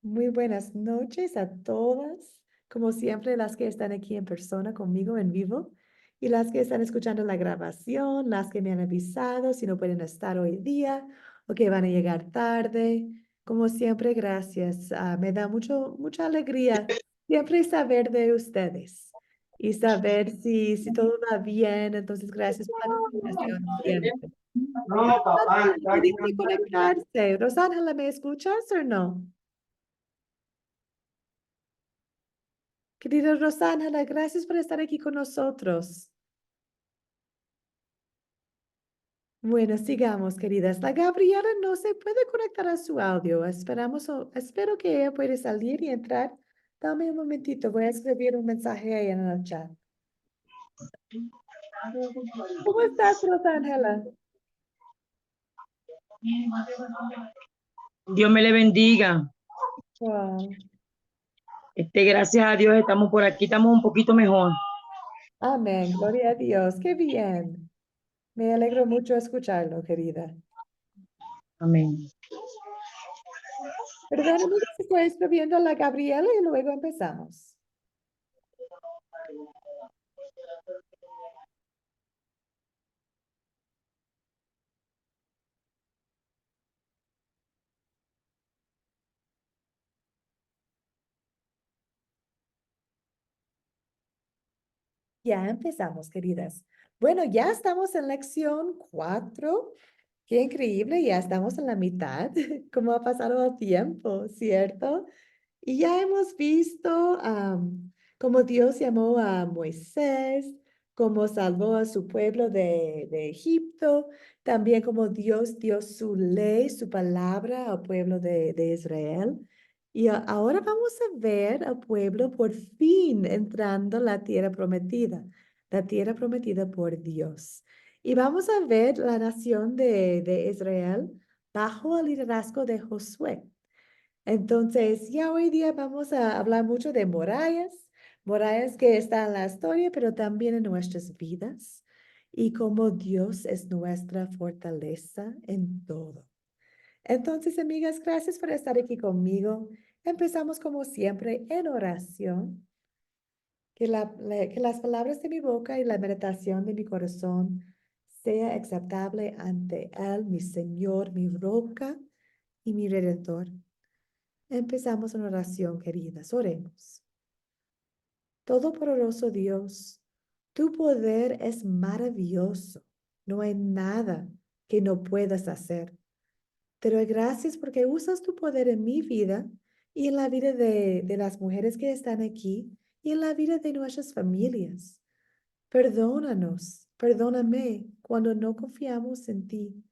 Muy buenas noches a todas, como siempre las que están aquí en persona conmigo en vivo y las que están escuchando la grabación, las que me han avisado si no pueden estar hoy día o que van a llegar tarde. Como siempre, gracias. Me da mucha alegría siempre saber de ustedes y saber si todo va bien. Entonces, gracias por la comunicación siempre. No, papá, está Pueden conectarse. Rosángela, ¿me escuchas o no? Querida Rosángela, gracias por estar aquí con nosotros. Bueno, sigamos, queridas. La Gabriela no se puede conectar a su audio. Espero que ella pueda salir y entrar. Dame un momentito, voy a escribir un mensaje ahí en el chat. ¿Cómo estás, Rosángela? Dios me le bendiga. Wow. Gracias a Dios estamos por aquí, estamos un poquito mejor. Amén, gloria a Dios. Qué bien. Me alegro mucho escucharlo, querida. Amén. Perdóname que estoy escribiendo a la Gabriela y luego empezamos. Ya empezamos, queridas. Bueno, ya estamos en lección 4. Qué increíble, ya estamos en la mitad. Cómo ha pasado el tiempo, ¿cierto? Y ya hemos visto cómo Dios llamó a Moisés, cómo salvó a su pueblo de Egipto, también cómo Dios dio su ley, su palabra al pueblo de Israel. Y ahora vamos a ver al pueblo por fin entrando a la tierra prometida por Dios. Y vamos a ver la nación de Israel bajo el liderazgo de Josué. Entonces, ya hoy día vamos a hablar mucho de murallas que están en la historia, pero también en nuestras vidas y cómo Dios es nuestra fortaleza en todo. Entonces, amigas, gracias por estar aquí conmigo. Empezamos como siempre en oración. Que las palabras de mi boca y la meditación de mi corazón sea aceptable ante Él, mi Señor, mi roca y mi Redentor. Empezamos en oración, queridas. Oremos. Todopoderoso Dios, tu poder es maravilloso. No hay nada que no puedas hacer. Te doy gracias porque usas tu poder en mi vida y en la vida de las mujeres que están aquí y en la vida de nuestras familias. Perdónanos, perdóname cuando no confiamos en ti.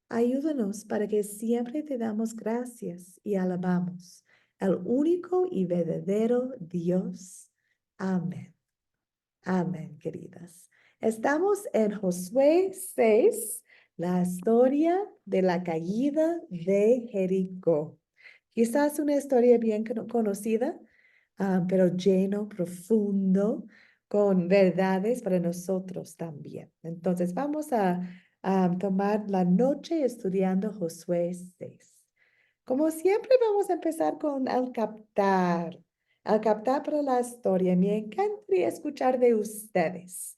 Ayúdanos para que siempre te damos gracias y alabamos al único y verdadero Dios. Amén. Amén, queridas. Estamos en Josué 6, la historia de la caída de Jericó. Quizás una historia bien conocida, pero lleno, profundo, con verdades para nosotros también. Entonces vamos a tomar la noche estudiando Josué 6. Como siempre, vamos a empezar con al captar para la historia. Me encantaría escuchar de ustedes.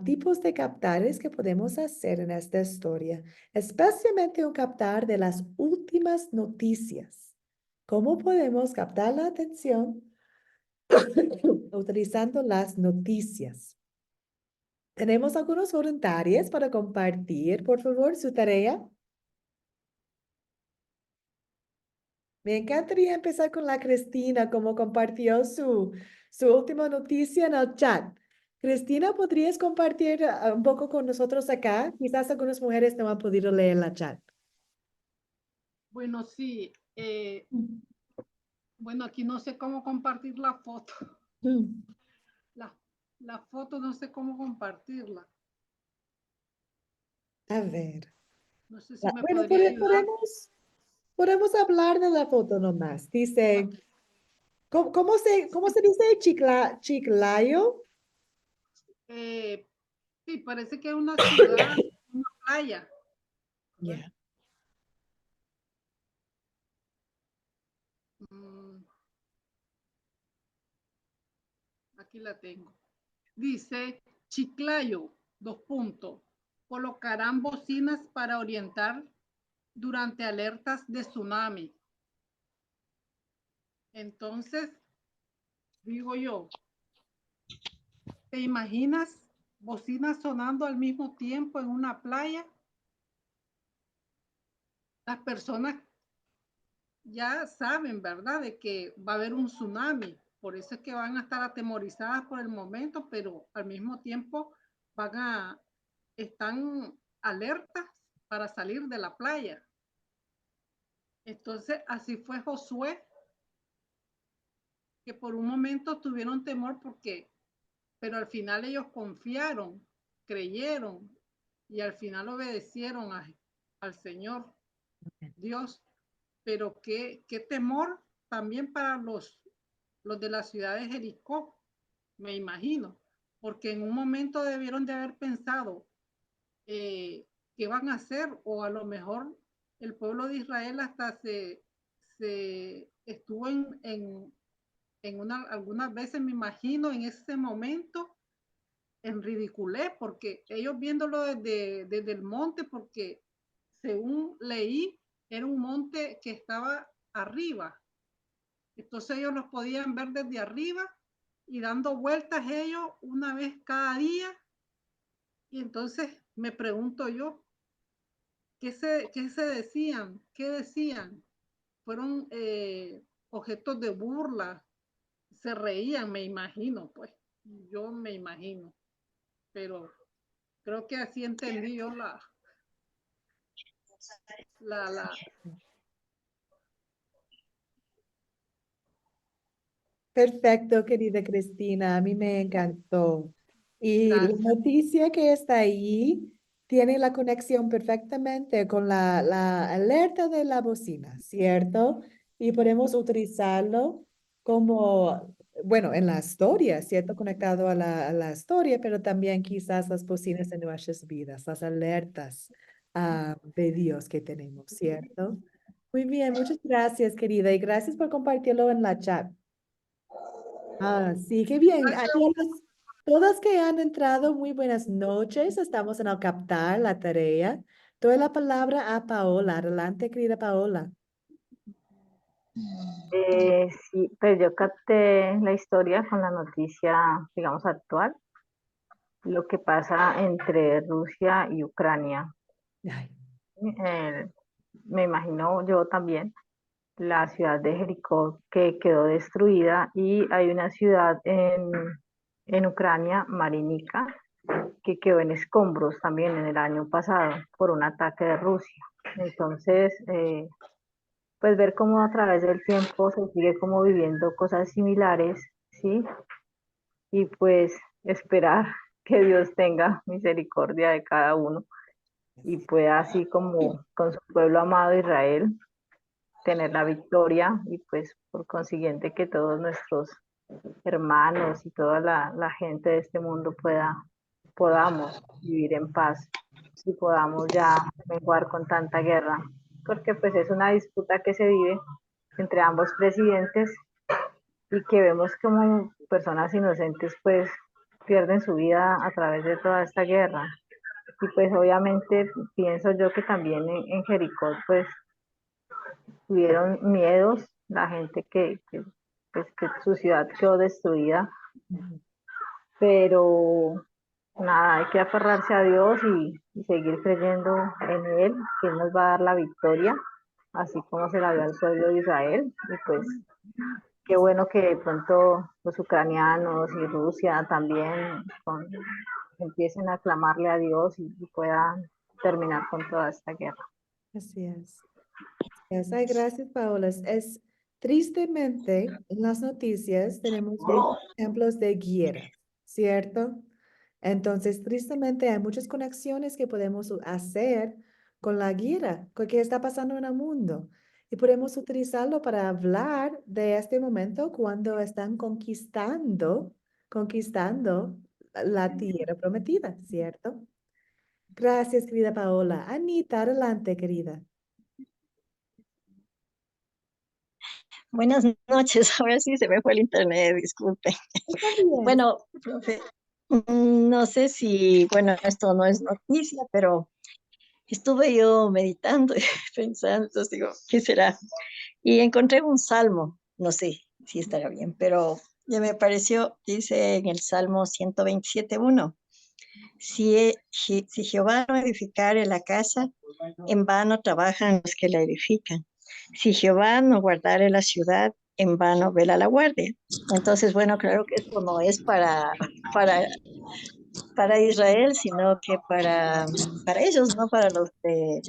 Tipos de captares que podemos hacer en esta historia, especialmente un captar de las últimas noticias. ¿Cómo podemos captar la atención utilizando las noticias? Tenemos algunos voluntarios para compartir, por favor, su tarea. Me encantaría empezar con la Cristina, como compartió su última noticia en el chat. Cristina, ¿podrías compartir un poco con nosotros acá? Quizás algunas mujeres no han podido leer la chat. Bueno, sí. Bueno, aquí no sé cómo compartir la foto. Mm. La, la foto no sé cómo compartirla. A ver. No sé si me Bueno, podría ayudar. podemos hablar de la foto nomás. Dice, ¿cómo se dice Chiclayo? Eh, sí, parece que es una ciudad, una playa. Ya. Mm, Aquí la tengo. Dice Chiclayo, dos puntos. Colocarán bocinas para orientar durante alertas de tsunami. Entonces, digo yo, ¿te imaginas bocinas sonando al mismo tiempo en una playa? Las personas ya saben, ¿verdad?, de que va a haber un tsunami. Por eso es que van a estar atemorizadas por el momento, pero al mismo tiempo están alertas para salir de la playa. Entonces, así fue Josué, que por un momento tuvieron temor pero al final ellos confiaron, creyeron y al final obedecieron al Señor Dios. Pero qué temor también para los de la ciudad de Jericó, me imagino, porque en un momento debieron de haber pensado qué van a hacer, o a lo mejor el pueblo de Israel hasta se estuvo algunas veces, me imagino, en ese momento en ridiculez, porque ellos viéndolo desde el monte, porque según leí, era un monte que estaba arriba. Entonces ellos los podían ver desde arriba y dando vueltas ellos una vez cada día. Y entonces me pregunto yo, ¿qué se decían? ¿Qué decían? Fueron objetos de burla, se reían, me imagino, pues, yo me imagino, pero creo que así entendí yo la. Perfecto, querida Cristina, a mí me encantó. Y la Gracias. noticia que está ahí tiene la conexión perfectamente con la alerta de la bocina, ¿cierto? Y podemos utilizarlo como, bueno, en la historia, ¿cierto? Conectado a la historia, pero también quizás las bocinas en nuestras vidas, las alertas de Dios que tenemos, ¿cierto? Muy bien, muchas gracias, querida, y gracias por compartirlo en la chat. Sí, qué bien. A todas que han entrado, muy buenas noches. Estamos en el captar la tarea. Doy la palabra a Paola. Adelante, querida Paola. Sí, pues yo capté la historia con la noticia, digamos, actual, lo que pasa entre Rusia y Ucrania. Ay, Eh, Me imagino yo también la ciudad de Jericó que quedó destruida, y hay una ciudad en Ucrania, Marinica, que quedó en escombros también en el año pasado por un ataque de Rusia. Entonces, pues ver cómo a través del tiempo se sigue como viviendo cosas similares, ¿sí? Y pues esperar que Dios tenga misericordia de cada uno y pueda, así como con su pueblo amado Israel, tener la victoria, y pues por consiguiente que todos nuestros hermanos y toda la gente de este mundo podamos vivir en paz y podamos ya menguar con tanta guerra, porque pues es una disputa que se vive entre ambos presidentes, y que vemos como personas inocentes pues pierden su vida a través de toda esta guerra. Y pues obviamente pienso yo que también en Jericó pues tuvieron miedos la gente pues, que su ciudad quedó destruida, ujú. pero nada, hay que aferrarse a Dios y seguir creyendo en Él, que Él nos va a dar la victoria, así como se la dio al pueblo de Israel. Y pues qué bueno que de pronto los ucranianos y Rusia también empiecen a clamarle a Dios y puedan terminar con toda esta guerra. Así es. Ay, gracias, Paola. Tristemente, en las noticias tenemos muchos ejemplos de guerra, ¿cierto? Entonces, tristemente, hay muchas conexiones que podemos hacer con la guerra, con qué está pasando en el mundo. Y podemos utilizarlo para hablar de este momento cuando están conquistando la tierra prometida, ¿cierto? Gracias, querida Paola. Anita, adelante, querida. Buenas noches, ahora sí se me fue el internet, disculpe. Está bien. Bueno, profe, no sé si, bueno, esto no es noticia, pero estuve yo meditando y pensando, entonces digo, ¿qué será? Y encontré un salmo, no sé si estará bien, pero ya me pareció, dice en el Salmo 127:1, si Jehová no edificare la casa, en vano trabajan los que la edifican. Si Jehová no guardare la ciudad, en vano vela la guardia. Entonces, bueno, claro que esto no es para, para Israel, sino que para ellos, no para los de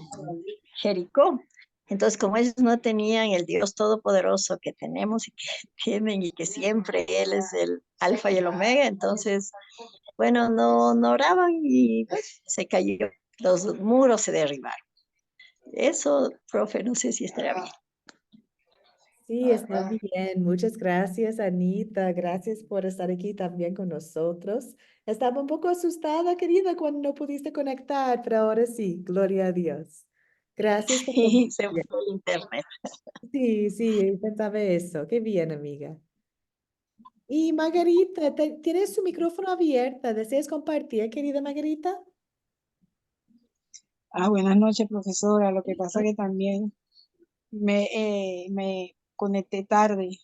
Jericó. Entonces, como ellos no tenían el Dios todopoderoso que tenemos y que tienen y que siempre Él es el alfa y el omega, entonces, bueno, no oraban y pues, se cayó, los muros se derribaron. Eso, profe, no sé si estará bien. Sí, está bien. Muchas gracias, Anita. Gracias por estar aquí también con nosotros. Estaba un poco asustada, querida, cuando no pudiste conectar, pero ahora sí, gloria a Dios. Gracias por Sí, se fue compartir. el internet. Sí, sí, pensaba eso. Qué bien, amiga. Y Margarita, tienes tu micrófono abierto. ¿Deseas compartir, querida Margarita? Buenas noches, profesora. Lo que pasa que también me conecté tarde.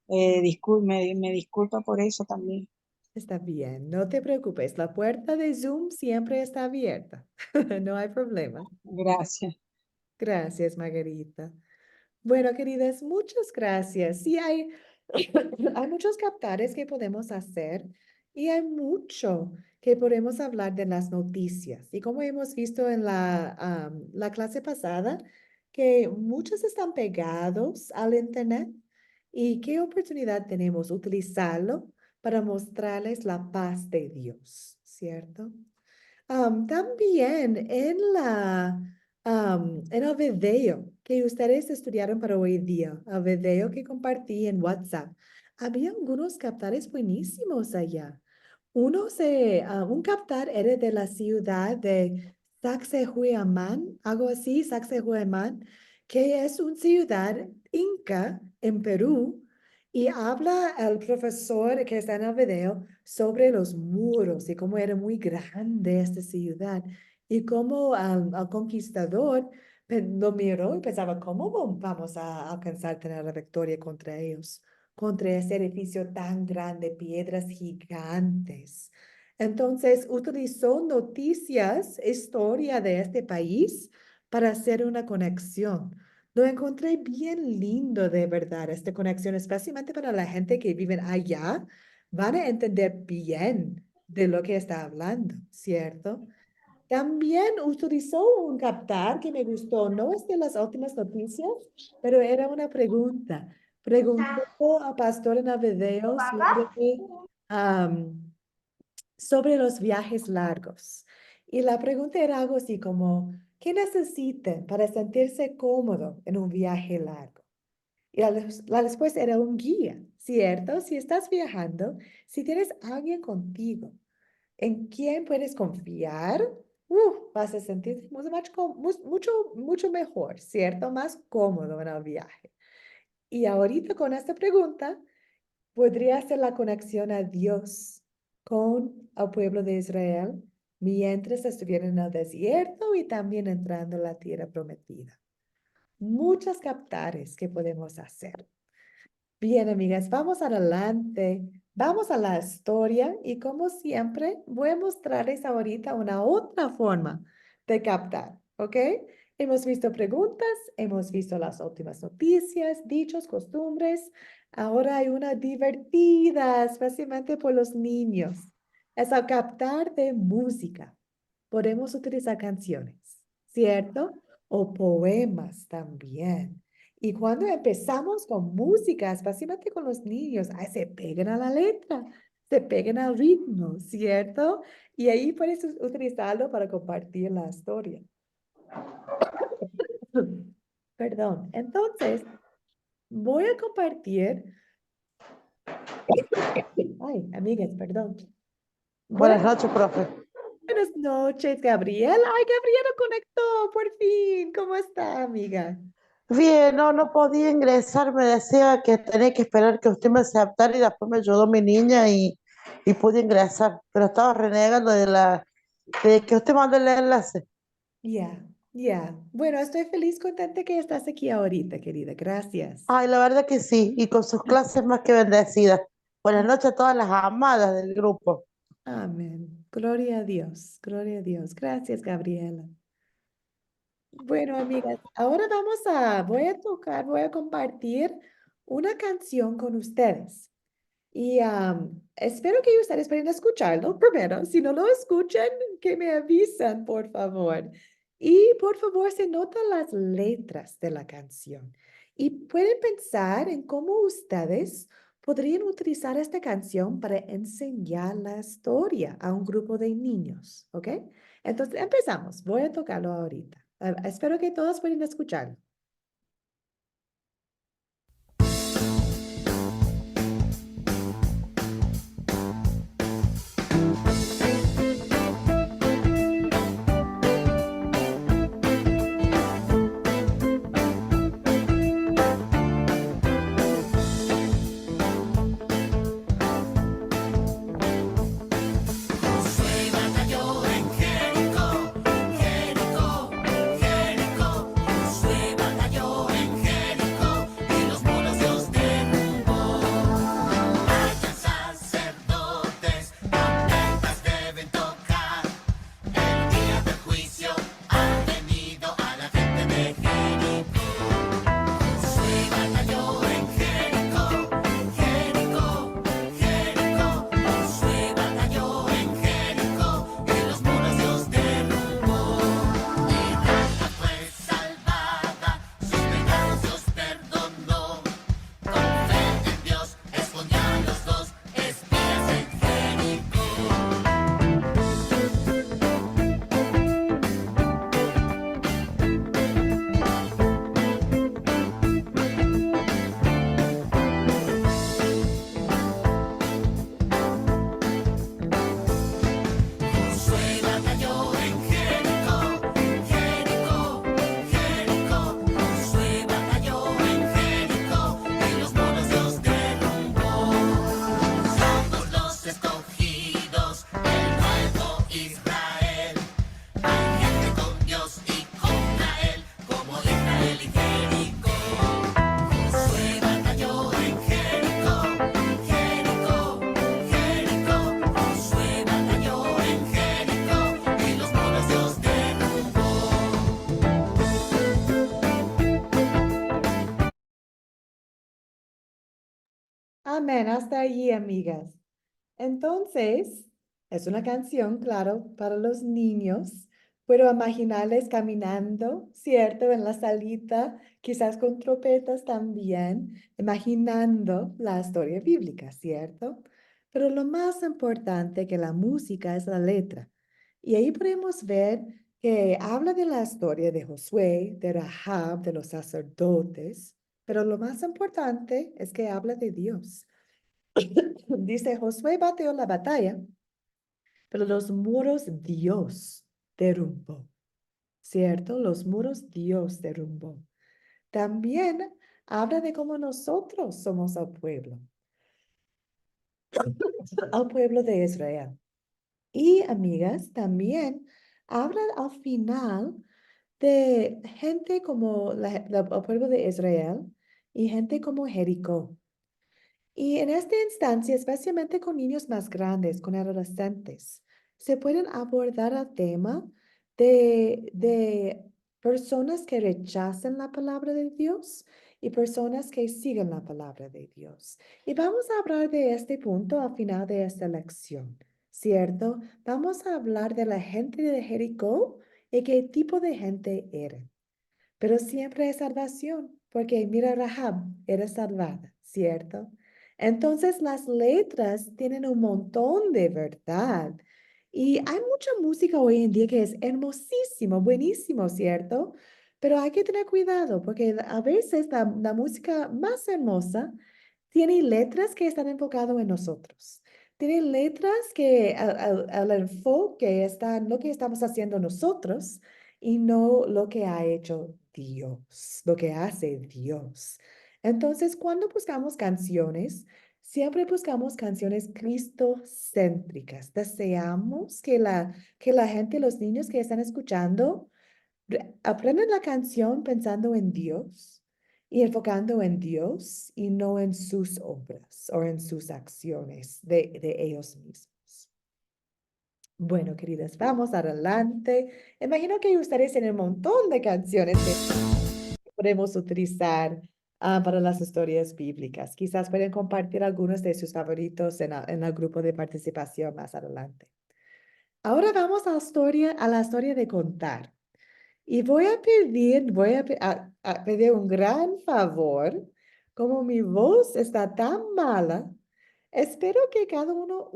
Me disculpa por eso también. Está bien, no te preocupes. La puerta de Zoom siempre está abierta. No hay problema. Gracias. Gracias, Margarita. Bueno, queridas, muchas gracias. Sí, hay, hay muchos captares que podemos hacer y hay mucho que podemos hablar de las noticias. Y como hemos visto en la clase pasada, que muchos están pegados al Internet y qué oportunidad tenemos utilizarlo para mostrarles la paz de Dios, ¿cierto? También en el video que ustedes estudiaron para hoy día, el video que compartí en WhatsApp, había algunos captares buenísimos allá. Un captar era de la ciudad de Sacsayhuamán, algo así, Sacsayhuamán, que es una ciudad inca en Perú, y habla el profesor que está en el video sobre los muros y cómo era muy grande esta ciudad y cómo al conquistador lo miró y pensaba, ¿cómo vamos a alcanzar tener la victoria contra ellos? Contra ese edificio tan grande, piedras gigantes. Entonces utilizó noticias, historia de este país para hacer una conexión. Lo encontré bien lindo de verdad, esta conexión, especialmente para la gente que vive allá, van a entender bien de lo que está hablando, ¿cierto? También utilizó un captar que me gustó, no es de las últimas noticias, pero era una pregunta. Preguntó a Pastor en el video am, sobre los viajes largos. Y la pregunta era algo así como, ¿qué necesitan para sentirse cómodo en un viaje largo? Y la respuesta era un guía, ¿cierto? Si estás viajando, si tienes alguien contigo en quien puedes confiar, vas a sentirte mucho mejor, ¿cierto? Más cómodo en el viaje. Y ahorita con esta pregunta, podría hacer la conexión a Dios con el pueblo de Israel mientras estuvieron en el desierto y también entrando a la tierra prometida. Muchos captares que podemos hacer. Bien, amigas, vamos adelante. Vamos a la historia y como siempre voy a mostrarles ahorita una otra forma de captar, ¿ok? Hemos visto preguntas, hemos visto las últimas noticias, dichos, costumbres. Ahora hay una divertida, especialmente por los niños. Es el captar de música. Podemos utilizar canciones, ¿cierto? O poemas también. Y cuando empezamos con música, especialmente con los niños, ay, se pegan a la letra, se pegan al ritmo, ¿cierto? Y ahí puedes utilizarlo para compartir la historia. Perdón. Entonces, voy a compartir. Ay, amigas, perdón. Buenas noches, profe. Buenas noches, Gabriela. Ay, Gabriela conectó, por fin. ¿Cómo está, amiga? Bien, no, no podía ingresar, me decía que tenía que esperar que usted me aceptara y después me ayudó mi niña y pude ingresar, pero estaba renegando de que usted mandó el enlace. Ya, ya. Bueno, estoy feliz, contenta que estás aquí ahorita, querida. Gracias. Ay, la verdad que sí, y con sus clases más que bendecidas. Buenas noches a todas las amadas del grupo. Amén. Gloria a Dios. Gloria a Dios. Gracias, Gabriela. Bueno, amigas, ahora voy a compartir una canción con ustedes. Y espero que ustedes puedan escucharlo primero. Si no lo escuchan, que me avisan, por favor. Y por favor, se notan las letras de la canción. Y pueden pensar en cómo ustedes podrían utilizar esta canción para enseñar la historia a un grupo de niños, ¿ok? Entonces, empezamos. Voy a tocarlo ahorita. Espero que todos puedan escucharlo. Josué batalló en Jericó, Jericó, Jericó. Josué batalló en Jericó y los muros Dios derrumbó. Hayan sacerdotes, trompetas deben tocar. El día del juicio ha venido a la gente de Jericó. Josué batalló en Jericó, Jericó, Jericó. Josué batalló en Jericó y los muros Dios derrumbó. Y Rahab fue salvada, sus pecados Dios perdonó. Con fe en Dios escondió a los dos espías en Jericó. Josué batalló en Jericó, Jericó, Jericó. Josué batalló en Jericó y los muros Dios derrumbó. Somos los escogidos, el nuevo Israel. Hay gente con Dios y contra él, como Israel y Jericó. Josué batalló en Jericó, Jericó, Jericó. Josué batalló en Jericó y los muros Dios derrumbó. Amén, hasta allí, amigas. Entonces, es una canción, claro, para los niños. Puedo imaginarles caminando, ¿cierto? En la salita, quizás con trompetas también, imaginando la historia bíblica, ¿cierto? Pero lo más importante que la música es la letra. Y ahí podemos ver que habla de la historia de Josué, de Rahab, de los sacerdotes, pero lo más importante es que habla de Dios. Dice, Josué bateó la batalla, pero los muros Dios derrumbó, ¿cierto? Los muros Dios derrumbó. También habla de cómo nosotros somos al pueblo de Israel. Y amigas, también habla al final de gente como el pueblo de Israel y gente como Jericó. Y en esta instancia, especialmente con niños más grandes, con adolescentes, se pueden abordar el tema de personas que rechazan la palabra de Dios y personas que siguen la palabra de Dios. Y vamos a hablar de este punto al final de esta lección, ¿cierto? Vamos a hablar de la gente de Jericó y qué tipo de gente eran. Pero siempre hay salvación, porque mira, Rahab era salvada, ¿cierto? Entonces las letras tienen un montón de verdad. Y hay mucha música hoy en día que es hermosísimo, buenísimo, ¿cierto? Pero hay que tener cuidado porque a veces la música más hermosa tiene letras que están enfocadas en nosotros. Tiene letras que al enfoque están lo que estamos haciendo nosotros y no lo que ha hecho Dios, lo que hace Dios. Entonces, cuando buscamos canciones, siempre buscamos canciones cristocéntricas. Deseamos que la gente, los niños que están escuchando, aprendan la canción pensando en Dios y enfocando en Dios y no en sus obras o en sus acciones de ellos mismos. Bueno, queridas, vamos adelante. Imagino que ustedes tienen un montón de canciones que podemos utilizar para las historias bíblicas. Quizás pueden compartir algunos de sus favoritos en el grupo de participación más adelante. Ahora vamos a la historia de contar. Y voy a pedir un gran favor. Como mi voz está tan mala, espero que cada uno,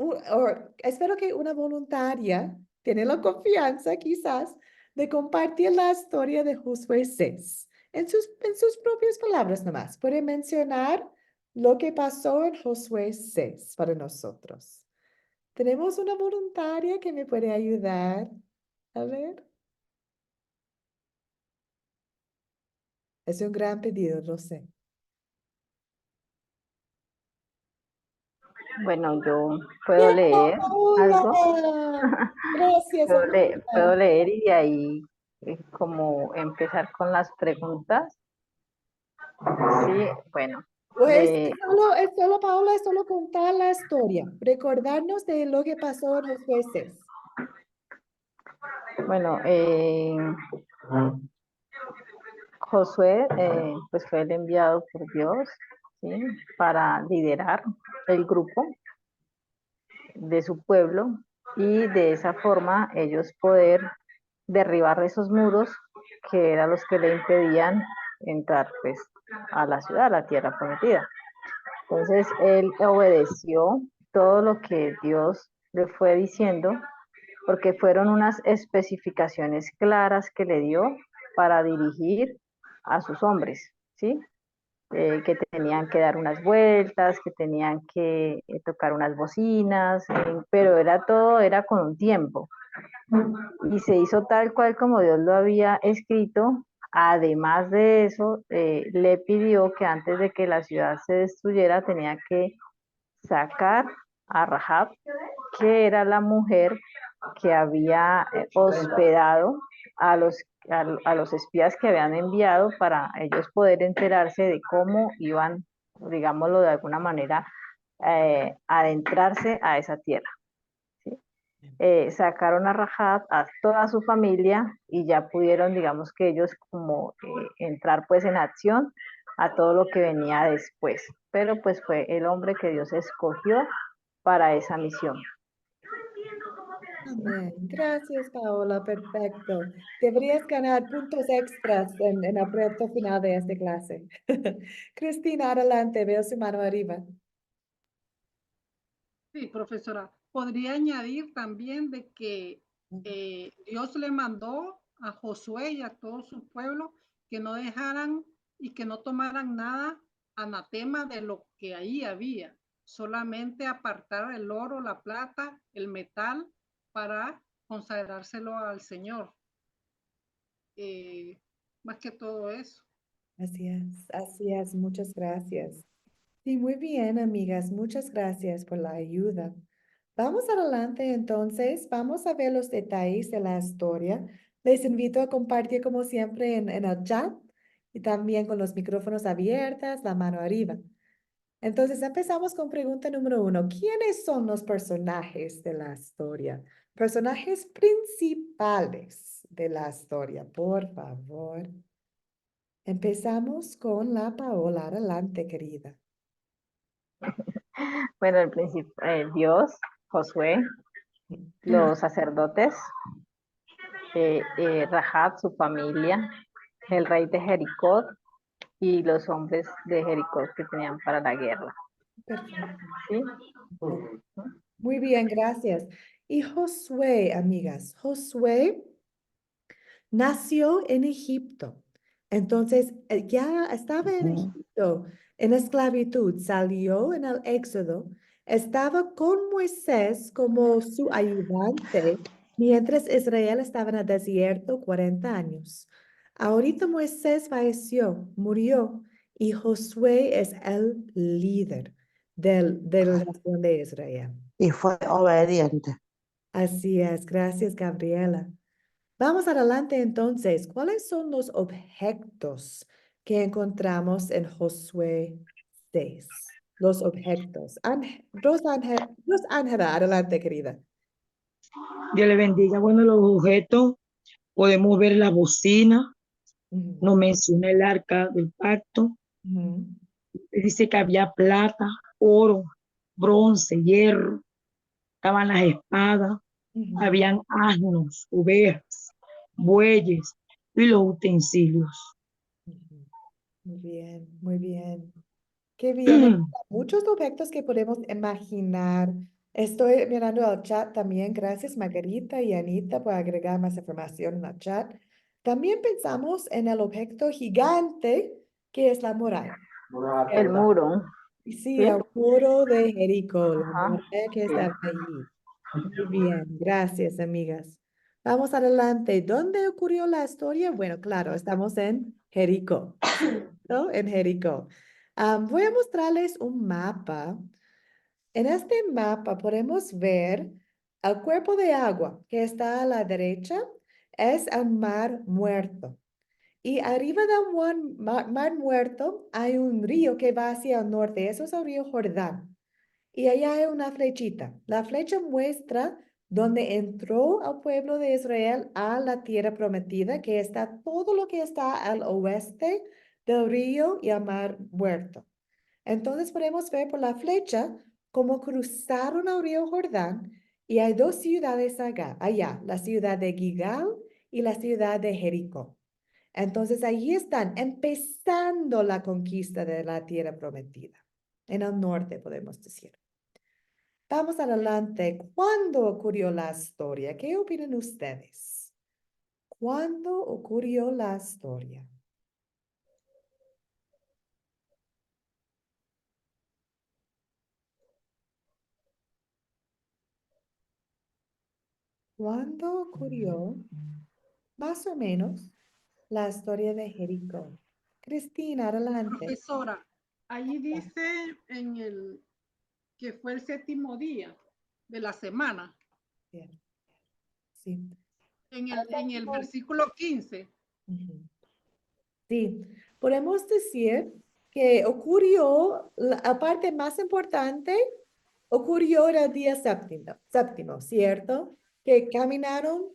espero que una voluntaria tiene la confianza quizás de compartir la historia de Josué 6 en sus propias palabras nomás. Puede mencionar lo que pasó en Josué 6 para nosotros. Tenemos una voluntaria que me puede ayudar. A ver. Es un gran pedido, lo sé. Bueno, yo puedo leer algo. Paola. Gracias, amiga. Puedo leer y de ahí como empezar con las preguntas. Sí, bueno. Pues es solo, Paola, es solo contar la historia. Recordarnos de lo que pasó en los jueces. Bueno, Josué pues fue el enviado por Dios, ¿sí? Para liderar el grupo de su pueblo y de esa forma ellos poder derribar esos muros que eran los que le impedían entrar pues a la ciudad, a la tierra prometida. Entonces él obedeció todo lo que Dios le fue diciendo porque fueron unas especificaciones claras que le dio para dirigir a sus hombres, ¿sí? Que tenían que dar unas vueltas, que tenían que tocar unas bocinas, pero era con un tiempo. Y se hizo tal cual como Dios lo había escrito. Además de eso, le pidió que antes de que la ciudad se destruyera, tenía que sacar a Rahab, que era la mujer que había hospedado a los espías que habían enviado para ellos poder enterarse de cómo iban, digámoslo de alguna manera, adentrarse a esa tierra. ¿Sí? Sacaron a Rahab, a toda su familia y ya pudieron, digamos que ellos como entrar pues en acción a todo lo que venía después. Pero pues fue el hombre que Dios escogió para esa misión. Amén. Gracias, Paola. Perfecto. Deberías ganar puntos extras en el proyecto final de esta clase. Cristina, adelante. Veo su mano arriba. Sí, profesora. Podría añadir también de que Dios le mandó a Josué y a todo su pueblo que no dejaran y que no tomaran nada anatema de lo que ahí había, solamente apartar el oro, la plata, el metal para consagrárselo al Señor. Más que todo eso. Así es. Muchas gracias. Sí, muy bien, amigas. Muchas gracias por la ayuda. Vamos adelante entonces. Vamos a ver los detalles de la historia. Les invito a compartir como siempre en el chat y también con los micrófonos abiertos, la mano arriba. Entonces empezamos con pregunta número 1. ¿Quiénes son los personajes de la historia? Personajes principales de la historia, por favor. Empezamos con la Paola. Adelante, querida. Bueno, el principio, Dios, Josué, los sacerdotes, Rahab, su familia, el rey de Jericó y los hombres de Jericó que tenían para la guerra. Perfecto. ¿Sí? Muy bien, gracias. Y Josué, amigas, Josué nació en Egipto. Entonces, ya estaba en Egipto, en esclavitud, salió en el Éxodo, estaba con Moisés como su ayudante, mientras Israel estaba en el desierto 40 años. Ahorita Moisés falleció, murió, y Josué es el líder de la nación de Israel. Y fue obediente. Así es, gracias Gabriela. Vamos adelante entonces. ¿Cuáles son los objetos que encontramos en Josué 6? Los objetos. Rosángela, adelante, querida. Dios le bendiga. Bueno, los objetos, podemos ver la bocina, Ujú, nos menciona el arca del pacto, ujú, dice que había plata, oro, bronce, hierro, estaban las espadas, ujú, habían asnos, ovejas, bueyes y los utensilios. ujú. Muy bien, muy bien. Qué bien. Hay muchos objetos que podemos imaginar. Estoy mirando al chat también. Gracias, Margarita y Anita, por agregar más información en el chat. También pensamos en el objeto gigante que es la muralla. El muro, Y sí, ¿sí? el muro de Jericó, la Ajá, muralla que sí. estaba allí. Muy bien, gracias, amigas. Vamos adelante. ¿Dónde ocurrió la historia? Bueno, claro, estamos en Jericó, ¿no? En Jericó. Voy a mostrarles un mapa. En este mapa podemos ver el cuerpo de agua que está a la derecha, es el mar muerto. Y arriba del mar muerto hay un río que va hacia el norte, eso es el río Jordán. Y allá hay una flechita. La flecha muestra dónde entró el pueblo de Israel a la tierra prometida, que está todo lo que está al oeste del río y al mar muerto. Entonces podemos ver por la flecha cómo cruzaron el río Jordán y hay dos ciudades allá, la ciudad de Gilgal y la ciudad de Jericó. Entonces allí están empezando la conquista de la tierra prometida. En el norte, podemos decir. Vamos adelante. ¿Cuándo ocurrió la historia? ¿Qué opinan ustedes? ¿Cuándo ocurrió la historia? ¿Cuándo ocurrió, más o menos, la historia de Jericó? Cristina, adelante. Profesora, allí dice en el que fue el séptimo día de la semana, Bien. Sí. en el versículo 15. Ujú. Sí, podemos decir que ocurrió, la parte más importante ocurrió el día séptimo, ¿cierto? Que caminaron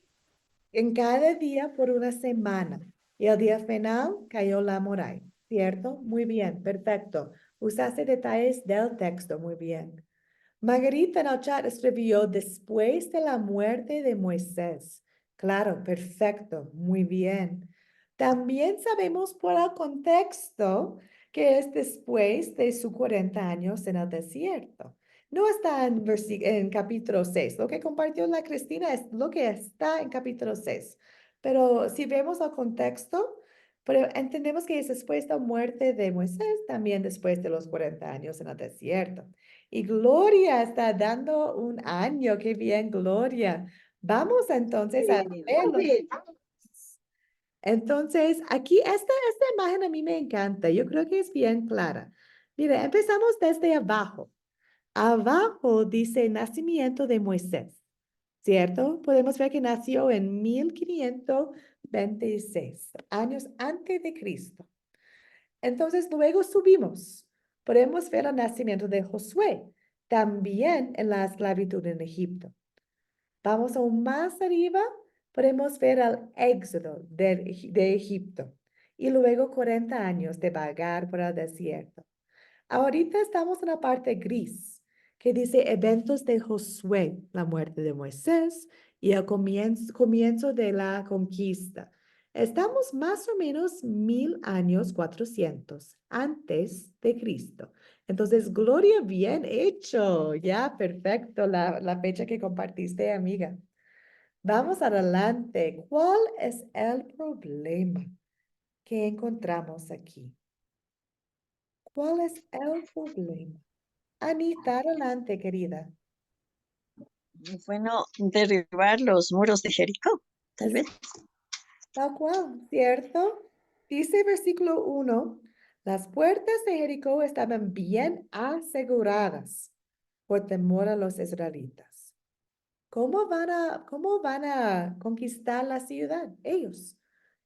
en cada día por una semana y el día final cayó la muralla, ¿cierto? Muy bien, perfecto. Usaste detalles del texto, muy bien. Margarita en el chat escribió después de la muerte de Moisés. Claro, perfecto, muy bien. También sabemos por el contexto que es después de sus 40 años en el desierto. No está en capítulo 6. Lo que compartió la Cristina es lo que está en capítulo 6. Pero si vemos el contexto, pero entendemos que es después de la muerte de Moisés, también después de los 40 años en el desierto. Y Gloria está dando un año. Qué bien, Gloria. Vamos entonces a verlo. Entonces, aquí esta imagen a mí me encanta. Yo creo que es bien clara. Mire, empezamos desde abajo. Abajo dice nacimiento de Moisés, ¿cierto? Podemos ver que nació en 1526, años antes de Cristo. Entonces, luego subimos. Podemos ver el nacimiento de Josué, también en la esclavitud en Egipto. Vamos aún más arriba, podemos ver el éxodo de Egipto y luego 40 años de vagar por el desierto. Ahorita estamos en la parte gris, que dice eventos de Josué, la muerte de Moisés y el comienzo de la conquista. Estamos más o menos 1400 antes de Cristo. Entonces, Gloria, bien hecho. Ya, perfecto, la fecha que compartiste, amiga. Vamos adelante. ¿Cuál es el problema que encontramos aquí? ¿Cuál es el problema? Anita, adelante, querida. Bueno, derribar los muros de Jericó, tal vez. Tal cual, ¿cierto? Dice versículo 1, las puertas de Jericó estaban bien aseguradas por temor a los israelitas. ¿Cómo van a conquistar la ciudad? Ellos.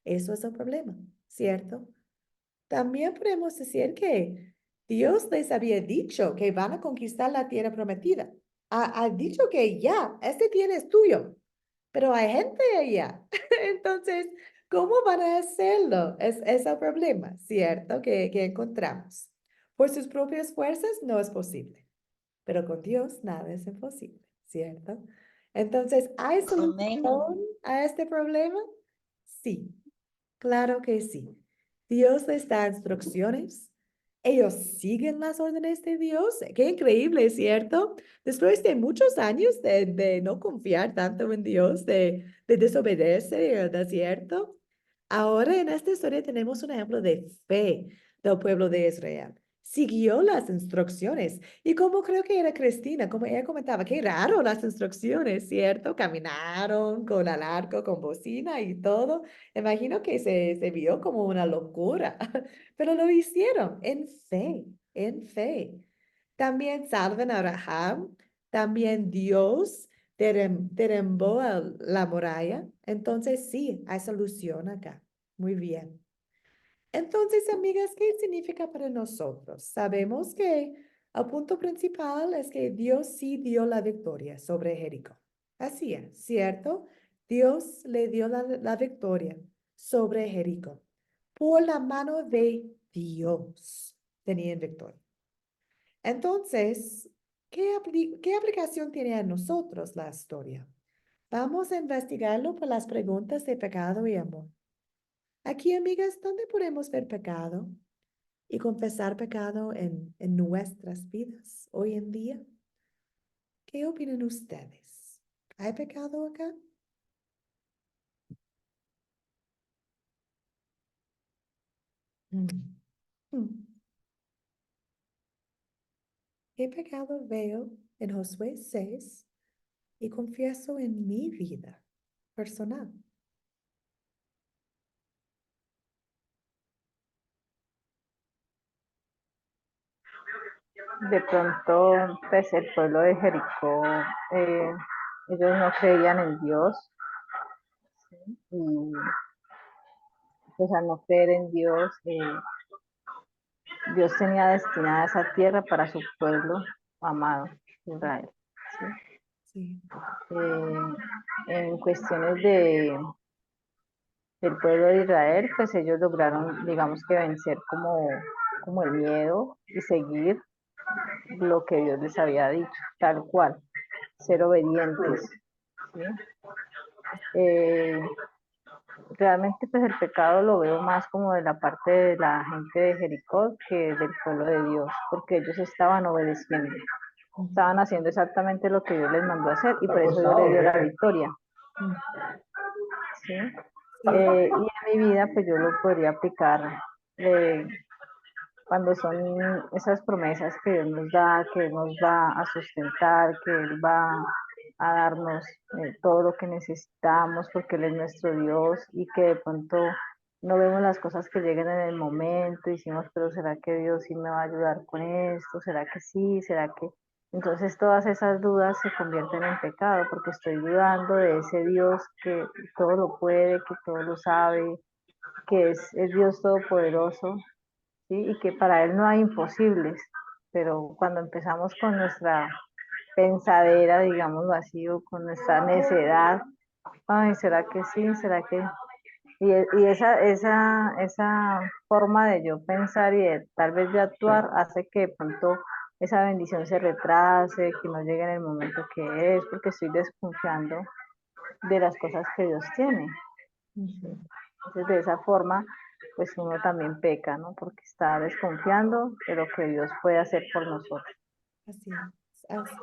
Eso es el problema, ¿cierto? También podemos decir que Dios les había dicho que van a conquistar la tierra prometida. Ha dicho que ya, este tierra es tuyo, pero hay gente allá. Entonces, ¿cómo van a hacerlo? Es el problema, ¿cierto? Que encontramos. Por sus propias fuerzas no es posible, pero con Dios nada es imposible, ¿cierto? Entonces, ¿hay Amén. solución a este problema? Sí, claro que sí. Dios les da instrucciones. Ellos siguen las órdenes de Dios. Qué increíble, ¿cierto? Después de muchos años de no confiar tanto en Dios, de desobedecer en el desierto, ahora en esta historia tenemos un ejemplo de fe del pueblo de Israel. Siguió las instrucciones. Y como creo que era Cristina, como ella comentaba, qué raro las instrucciones, ¿cierto? Caminaron con el arco, con bocina y todo. Imagino que se vio como una locura, pero lo hicieron en fe, en fe. También salven a Rahab, también Dios derrumbó la muralla. Entonces sí, hay solución acá. Muy bien. Entonces, amigas, ¿qué significa para nosotros? Sabemos que el punto principal es que Dios sí dio la victoria sobre Jericó. Así es, ¿cierto? Dios le dio la victoria sobre Jericó. Por la mano de Dios tenían victoria. Entonces, ¿qué aplicación tiene a nosotros la historia? Vamos a investigarlo por las preguntas de pecado y amor. Aquí, amigas, ¿dónde podemos ver pecado y confesar pecado en nuestras vidas hoy en día? ¿Qué opinan ustedes? ¿Hay pecado acá? Mm. Mm. ¿Qué pecado veo en Josué 6 y confieso en mi vida personal? De pronto, pues el pueblo de Jericó, eh, ellos no creían en Dios y pues al no creer en Dios, Dios tenía destinada esa tierra para su pueblo amado, Israel. ¿Sí? Sí. En cuestiones del pueblo de Israel, pues ellos lograron, digamos que vencer como el miedo y seguir lo que Dios les había dicho, tal cual, ser obedientes. ¿Sí? Realmente pues el pecado lo veo más como de la parte de la gente de Jericó que del pueblo de Dios, porque ellos estaban obedeciendo, estaban haciendo exactamente lo que Dios les mandó a hacer y por eso Dios les dio la victoria. Mm. ¿Sí? Sí. Y en mi vida pues yo lo podría aplicar cuando son esas promesas que Dios nos da, que Él nos va a sustentar, que Él va a darnos todo lo que necesitamos porque Él es nuestro Dios y que de pronto no vemos las cosas que llegan en el momento y decimos, pero ¿será que Dios sí me va a ayudar con esto? ¿Será que sí? ¿Será que...? Entonces todas esas dudas se convierten en pecado porque estoy dudando de ese Dios que todo lo puede, que todo lo sabe, que es Dios todopoderoso, ¿sí? Y que para Él no hay imposibles, pero cuando empezamos con nuestra pensadera, digámoslo así, o con nuestra necedad, ay, ¿será que sí? ¿Será que...? Y esa forma de yo pensar y de tal vez de actuar hace que de pronto esa bendición se retrase, que no llegue en el momento que es, porque estoy desconfiando de las cosas que Dios tiene. Ujú. Entonces, de esa forma, pues uno también peca, ¿no? Porque está desconfiando de lo que Dios puede hacer por nosotros. Así es, así.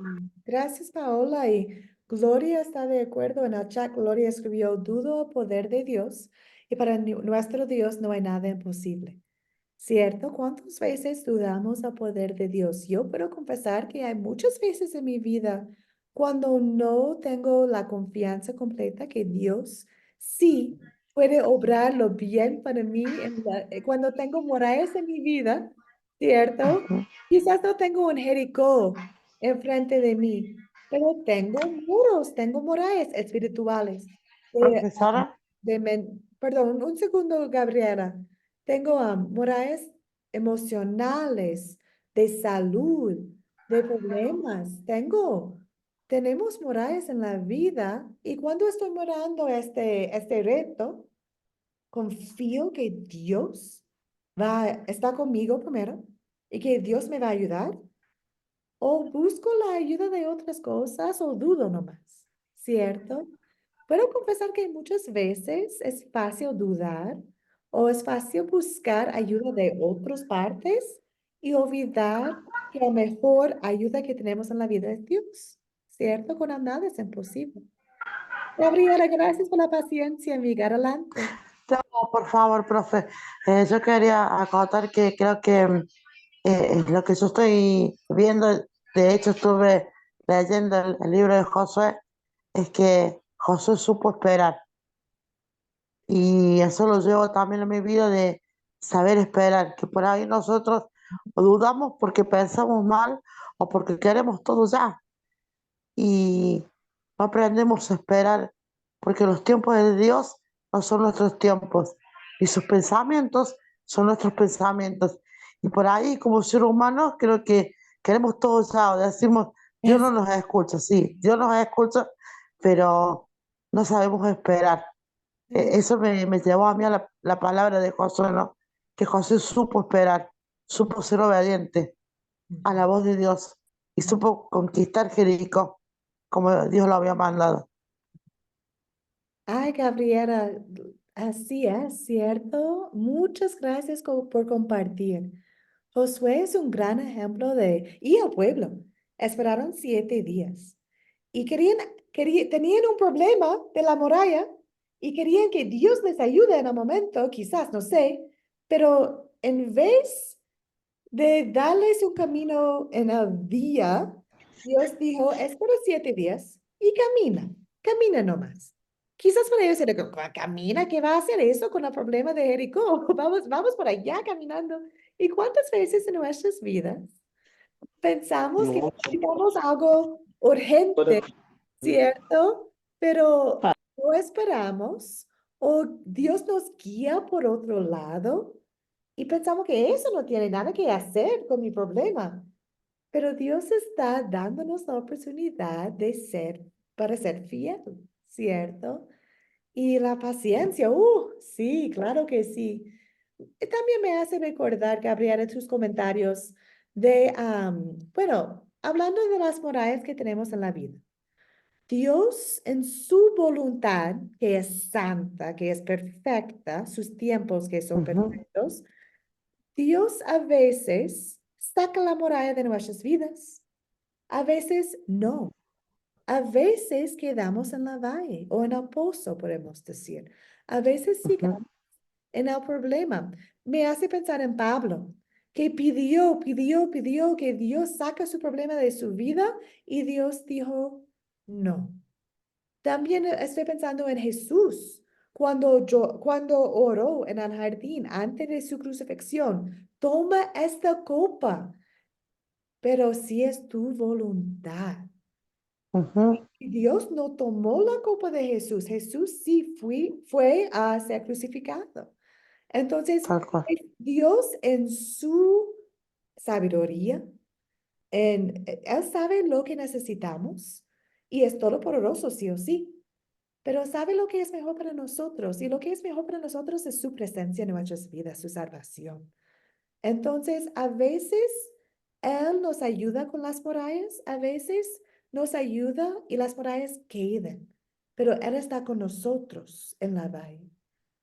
Gracias, Paola. Y Gloria está de acuerdo. En el chat, Gloria escribió, dudo el poder de Dios y para nuestro Dios no hay nada imposible. ¿Cierto? ¿Cuántas veces dudamos del poder de Dios? Yo puedo confesar que hay muchas veces en mi vida cuando no tengo la confianza completa que Dios sí puede obrar lo bien para mí cuando tengo murallas en mi vida, ¿cierto? Ujú. Quizás no tengo un Jericó enfrente de mí, pero tengo muros, tengo murallas espirituales. Profesora, Perdón, un segundo, Gabriela. Tengo murallas emocionales, de salud, de problemas. Tenemos murallas en la vida y cuando estoy morando este reto, confío que Dios está conmigo primero y que Dios me va a ayudar o busco la ayuda de otras cosas o dudo nomás, ¿cierto? Puedo confesar que muchas veces es fácil dudar o es fácil buscar ayuda de otras partes y olvidar que la mejor ayuda que tenemos en la vida es Dios, ¿cierto? Con nada es imposible. Gabriela, gracias por la paciencia, amiga. Adelante. no, por favor, profe. Yo quería acotar que creo que lo que yo estoy viendo, de hecho estuve leyendo el libro de Josué, es que Josué supo esperar. Y eso lo llevo también en mi vida de saber esperar, que por ahí nosotros o dudamos porque pensamos mal o porque queremos todo ya. Y no aprendemos a esperar porque los tiempos de Dios no son nuestros tiempos y sus pensamientos son nuestros pensamientos. Y por ahí como ser humanos creo que queremos todo ya, o decimos, Dios Es, no nos escucha, sí, Dios nos escucha, pero no sabemos esperar. es- Eso me llevó a mí a la palabra de Josué, ¿no? Que José supo esperar, supo ser obediente a la voz de Dios y supo conquistar Jericó como Dios lo había mandado. Ay, Gabriela, así es, ¿cierto? Muchas gracias por compartir. Josué es un gran ejemplo y el pueblo, esperaron 7 días y tenían un problema de la muralla y querían que Dios les ayude en el momento, quizás, no sé, pero en vez de darles un camino en el día, Dios dijo, espera 7 días y camina nomás. Quizás para ellos era como, camina, ¿qué va a hacer eso con el problema de Jericó? Vamos por allá caminando. ¿Y cuántas veces en nuestras vidas pensamos que necesitamos algo urgente, cierto? Pero no esperamos o Dios nos guía por otro lado y pensamos que eso no tiene nada que hacer con mi problema. Pero Dios está dándonos la oportunidad para ser fiel, ¿cierto? Y la paciencia, sí, claro que sí. Y también me hace recordar, Gabriela, tus comentarios bueno, hablando de las murallas que tenemos en la vida. Dios en su voluntad, que es santa, que es perfecta, sus tiempos que son Ujú, perfectos, Dios a veces saca la muralla de nuestras vidas, a veces no. A veces quedamos en la valle o en el pozo, podemos decir. A veces ujú, sigamos en el problema. Me hace pensar en Pablo, que pidió que Dios saque su problema de su vida y Dios dijo, no. También estoy pensando en Jesús, cuando oró en el jardín antes de su crucifixión, toma esta copa, pero si es tu voluntad. ujú, Y Dios no tomó la copa de Jesús. Jesús sí fue a ser crucificado. Entonces, tal cual. Dios en su sabiduría, Él sabe lo que necesitamos y es todopoderoso, sí o sí. Pero sabe lo que es mejor para nosotros y lo que es mejor para nosotros es su presencia en nuestras vidas, su salvación. Entonces, a veces Él nos ayuda con las murallas, a veces nos ayuda y las murallas quedan, pero Él está con nosotros en la valle.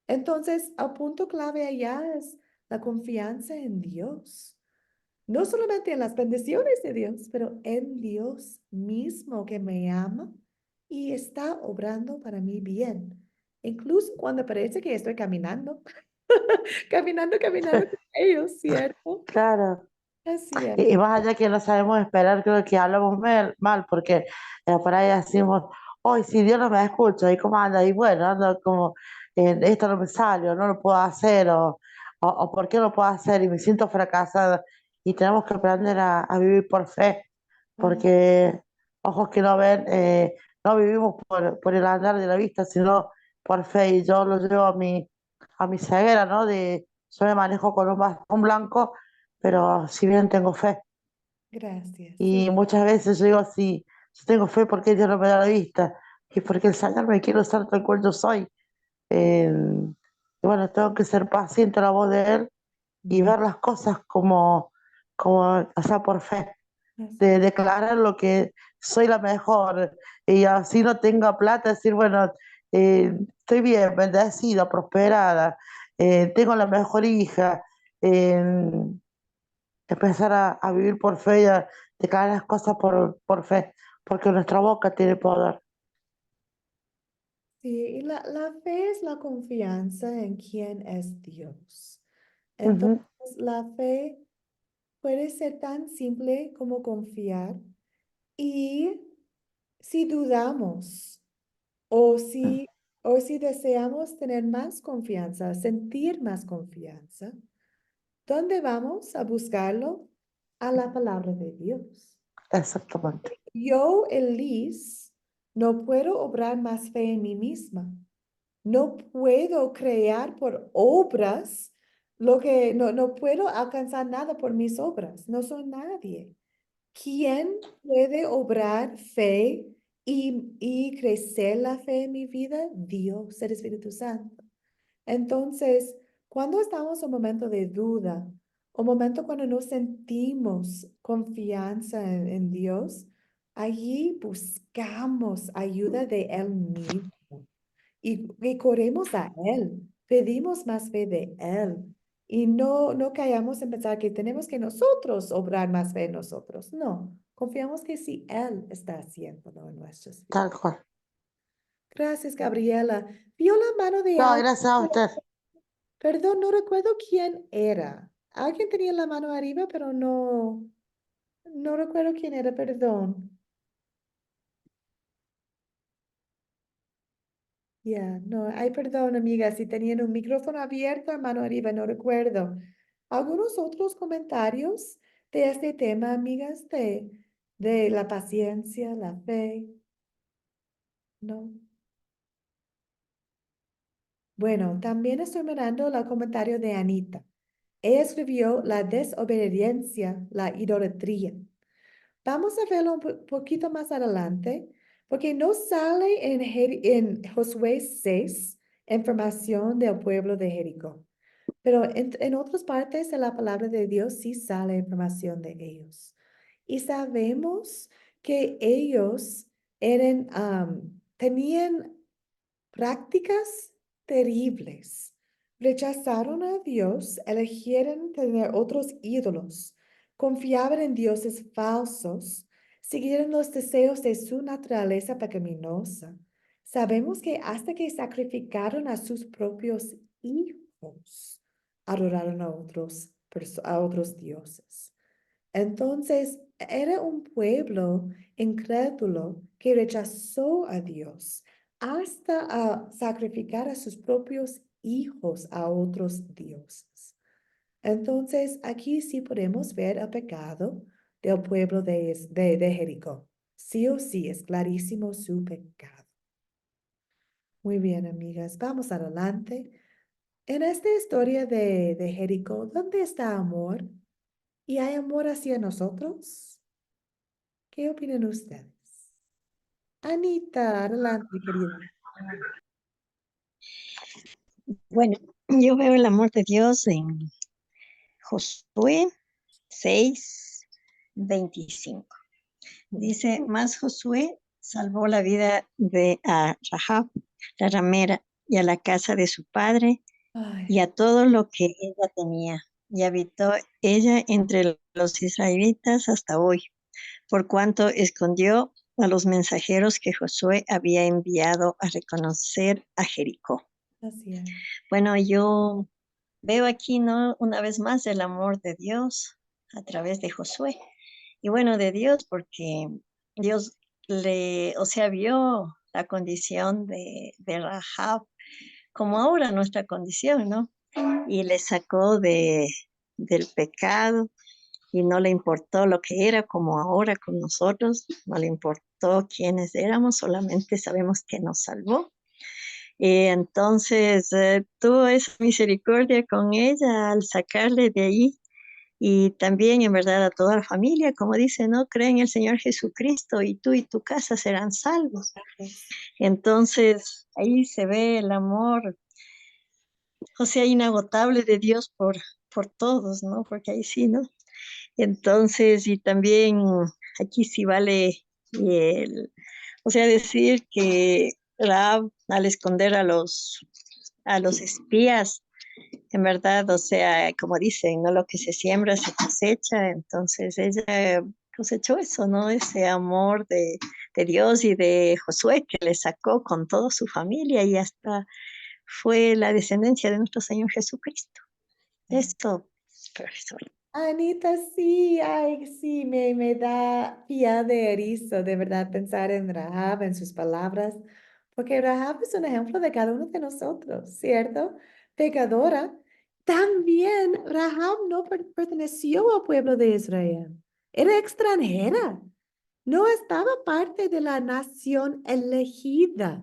Entonces, el punto clave allá es la confianza en Dios. No solamente en las bendiciones de Dios, pero en Dios mismo que me ama y está obrando para mí bien. Incluso cuando parece que estoy caminando, caminando con ellos, ¿cierto? Claro. Así es. Y más allá que no sabemos esperar, creo que hablamos mal, porque por ahí decimos, hoy si Dios no me escucha, ¿y cómo anda? Y bueno, ando como esto no me sale, o no lo puedo hacer, o por qué no lo puedo hacer y me siento fracasada. Y tenemos que aprender a vivir por fe, porque ojos que no ven, no vivimos por el andar de la vista, sino por fe. Y yo lo llevo a mi ceguera, ¿no? Yo me manejo con un bastón blanco, pero si bien tengo fe. Gracias. Y Sí, muchas veces yo digo, si yo tengo fe, ¿por qué Dios no me da la vista? Y porque el Señor me quiere usar tal cual yo soy. Eh, y bueno, tengo que ser paciente a la voz de Él y ver las cosas o sea, por fe, así de es. declarar lo que soy la mejor y así no tenga plata, decir, bueno, estoy bien, bendecida, prosperada, tengo la mejor hija, eh, empezar a vivir por fe y a declarar las cosas por fe, porque nuestra boca tiene poder. Sí, y la fe es la confianza en quién es Dios. Entonces, Ujú, la fe puede ser tan simple como confiar. Y si dudamos o si, o si deseamos tener más confianza, sentir más confianza, ¿dónde vamos a buscarlo? A la palabra de Dios. exactamente, Yo, Elis, no puedo obrar más fe en mí misma. No puedo crear por obras lo que no puedo alcanzar nada por mis obras. No soy nadie. ¿Quién puede obrar fe y crecer la fe en mi vida? Dios, el Espíritu Santo. Entonces, cuando estamos en un momento de duda, un momento cuando no sentimos confianza en Dios, allí buscamos ayuda de Él mismo y corremos a Él, pedimos más fe de Él y no caigamos en pensar que tenemos que nosotros obrar más fe en nosotros. No, confiamos que sí, Él está haciéndolo en nuestras tal vidas. cual. Gracias, Gabriela. Vio la mano de No, alguien. gracias a usted. Perdón, no recuerdo quién era. Alguien tenía la mano arriba, pero no recuerdo quién era, perdón. Ya, no, ay, perdón, amiga, si tenían un micrófono abierto, mano arriba, no recuerdo. ¿Algunos otros comentarios de este tema, amigas, de la paciencia, la fe? No. Bueno, también estoy mirando el comentario de Anita. Ella escribió la desobediencia, la idolatría. Vamos a verlo un poquito más adelante, porque no sale en Josué 6 información del pueblo de Jericó, pero en otras partes de la palabra de Dios sí sale información de ellos. Y sabemos que ellos tenían prácticas terribles. Rechazaron a Dios, eligieron tener otros ídolos, confiaban en dioses falsos, siguieron los deseos de su naturaleza pecaminosa. Sabemos que hasta que sacrificaron a sus propios hijos, adoraron a otros dioses. Entonces, era un pueblo incrédulo que rechazó a Dios hasta sacrificar a sus propios hijos a otros dioses. Entonces, aquí sí podemos ver el pecado del pueblo de Jericó. Sí o sí, es clarísimo su pecado. Muy bien, amigas, vamos adelante. En esta historia de Jericó, ¿dónde está amor? ¿Y hay amor hacia nosotros? ¿Qué opinan ustedes? Anita, adelante, querida. Bueno, yo veo el amor de Dios en Josué 6:25. Dice, más Josué salvó la vida de a Rahab, la ramera, y a la casa de su padre, y Ay, a todo lo que ella tenía. Y habitó ella entre los israelitas hasta hoy, por cuanto escondió a los mensajeros que Josué había enviado a reconocer a Jericó. así es. Bueno, yo veo aquí, ¿no? Una vez más el amor de Dios a través de Josué. Y bueno, de Dios, porque Dios o sea, vio la condición de Rahab como ahora nuestra condición, ¿no? Y le sacó del pecado y no le importó lo que era como ahora con nosotros, no le importó quiénes éramos, solamente sabemos que nos salvó. Y entonces tuvo esa misericordia con ella al sacarle de ahí y también en verdad a toda la familia, como dice, ¿no? Cree en el Señor Jesucristo y tú y tu casa serán salvos. Entonces ahí se ve el amor, o sea, inagotable de Dios por todos, ¿no? Porque ahí sí, ¿no? Entonces, y también aquí sí vale o sea, decir que Rahab al esconder a los espías, en verdad, o sea, como dicen, ¿no? Lo que se siembra se cosecha, entonces ella cosechó eso, ¿no? Ese amor de Dios y de Josué que le sacó con toda su familia y hasta fue la descendencia de nuestro Señor Jesucristo. Esto, profesor. Anita, sí, ay, sí, me da pie de erizo, de verdad, pensar en Rahab, en sus palabras, porque Rahab es un ejemplo de cada uno de nosotros, ¿cierto? Pecadora. También Rahab no perteneció al pueblo de Israel, era extranjera, no estaba parte de la nación elegida.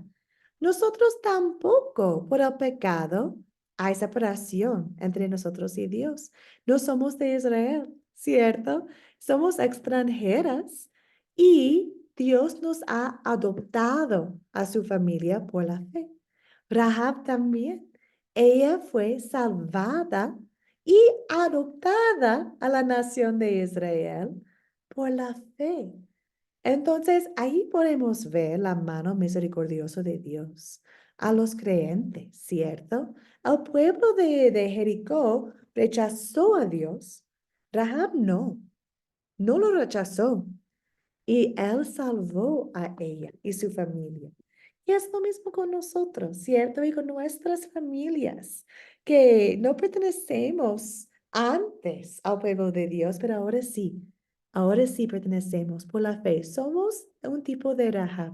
Nosotros tampoco, por el pecado, hay separación entre nosotros y Dios. No somos de Israel, ¿cierto? Somos extranjeras y Dios nos ha adoptado a su familia por la fe. Rahab también. Ella fue salvada y adoptada a la nación de Israel por la fe. Entonces, ahí podemos ver la mano misericordiosa de Dios a los creyentes, ¿cierto? El pueblo de Jericó rechazó a Dios. Rahab no lo rechazó. Y Él salvó a ella y su familia. Y es lo mismo con nosotros, ¿cierto? Y con nuestras familias, que no pertenecemos antes al pueblo de Dios, pero ahora sí pertenecemos por la fe. Somos un tipo de Rahab.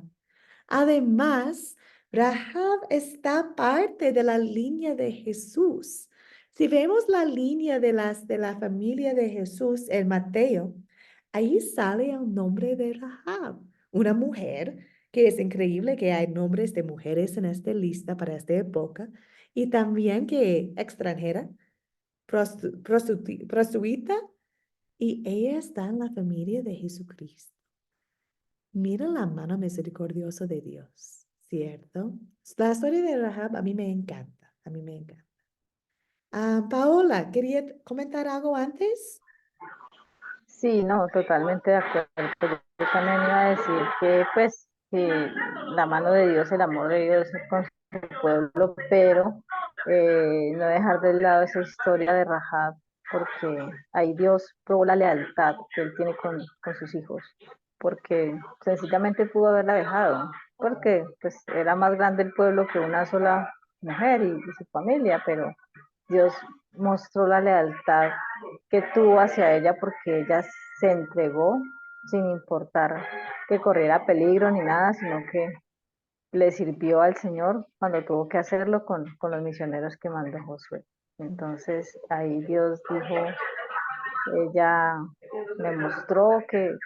Además, Rahab está parte de la línea de Jesús. Si vemos la línea de la familia de Jesús en Mateo, ahí sale el nombre de Rahab, una mujer que es increíble que hay nombres de mujeres en esta lista para esta época y también que extranjera, prostituta, y ella está en la familia de Jesucristo. Mira la mano misericordiosa de Dios, ¿cierto? La historia de Rahab a mí me encanta, a mí me encanta. Paola, ¿quería comentar algo antes? Sí, no, totalmente de acuerdo. Yo también iba a decir que pues que la mano de Dios, el amor de Dios con su pueblo, pero no dejar de lado esa historia de Rahab, porque ahí Dios probó la lealtad que él tiene con sus hijos, porque sencillamente pudo haberla dejado, porque pues era más grande el pueblo que una sola mujer y su familia, pero Dios mostró la lealtad que tuvo hacia ella porque ella se entregó sin importar que corriera peligro ni nada, sino que le sirvió al Señor cuando tuvo que hacerlo con los misioneros que mandó Josué. Entonces ahí Dios dijo, ella me mostró que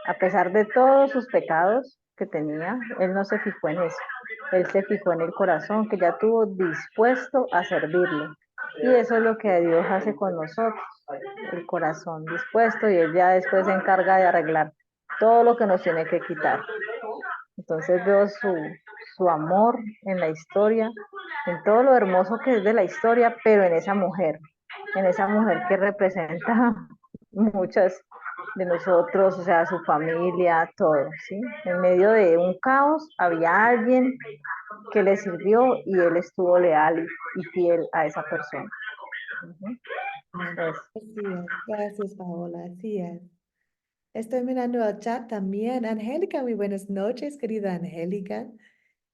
a pesar de todos sus pecados que tenía, Él no se fijó en eso. Él se fijó en el corazón que ella tuvo dispuesto a servirle. Y eso es lo que Dios hace con nosotros, el corazón dispuesto, y Él ya después se encarga de arreglar todo lo que nos tiene que quitar. Entonces veo su amor en la historia, en todo lo hermoso que es de la historia, pero en esa mujer que representa muchas de nosotros, o sea, su familia, todo, ¿sí? En medio de un caos había alguien que le sirvió y él estuvo leal y fiel a esa persona. Eso. Así es. Gracias, Paola. Así es. Estoy mirando el chat también. Angélica, muy buenas noches, querida Angélica.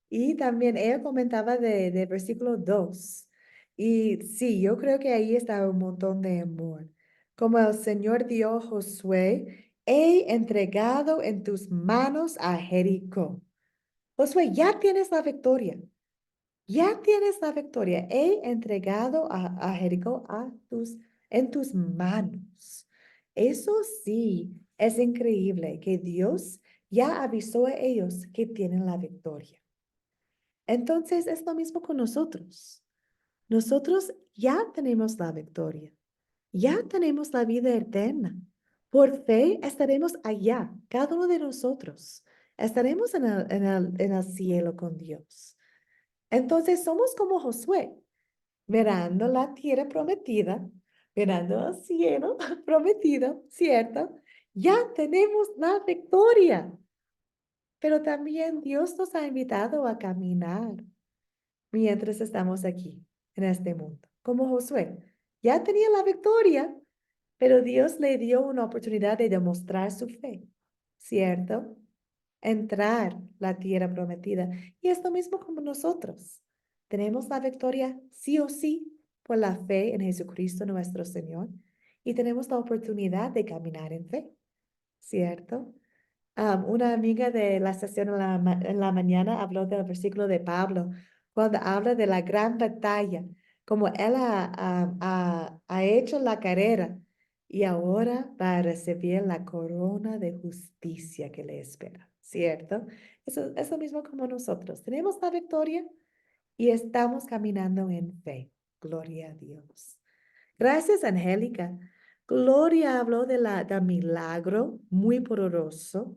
Y también ella comentaba de versículo 2. Y sí, yo creo que ahí está un montón de amor. Como el Señor dio a Josué, he entregado en tus manos a Jericó. Josué, ya tienes la victoria. Ya tienes la victoria. He entregado a Jericó en tus manos. Eso sí, es increíble que Dios ya avisó a ellos que tienen la victoria. Entonces es lo mismo con nosotros. Nosotros ya tenemos la victoria. Ya tenemos la vida eterna. Por fe estaremos allá, cada uno de nosotros. Estaremos en el cielo con Dios. Entonces somos como Josué, mirando la tierra prometida, mirando al cielo prometido, ¿cierto? Ya tenemos la victoria. Pero también Dios nos ha invitado a caminar mientras estamos aquí, en este mundo. Como Josué, ya tenía la victoria, pero Dios le dio una oportunidad de demostrar su fe, ¿cierto? Entrar la tierra prometida. Y es lo mismo como nosotros. Tenemos la victoria sí o sí por la fe en Jesucristo nuestro Señor y tenemos la oportunidad de caminar en fe, ¿cierto? Una amiga de la sesión en la mañana habló del versículo de Pablo cuando habla de la gran batalla, como él ha hecho la carrera y ahora va a recibir la corona de justicia que le espera, ¿cierto? Eso es lo mismo como nosotros. Tenemos la victoria y estamos caminando en fe. Gloria a Dios. Gracias, Angélica. Gloria habló del milagro muy poderoso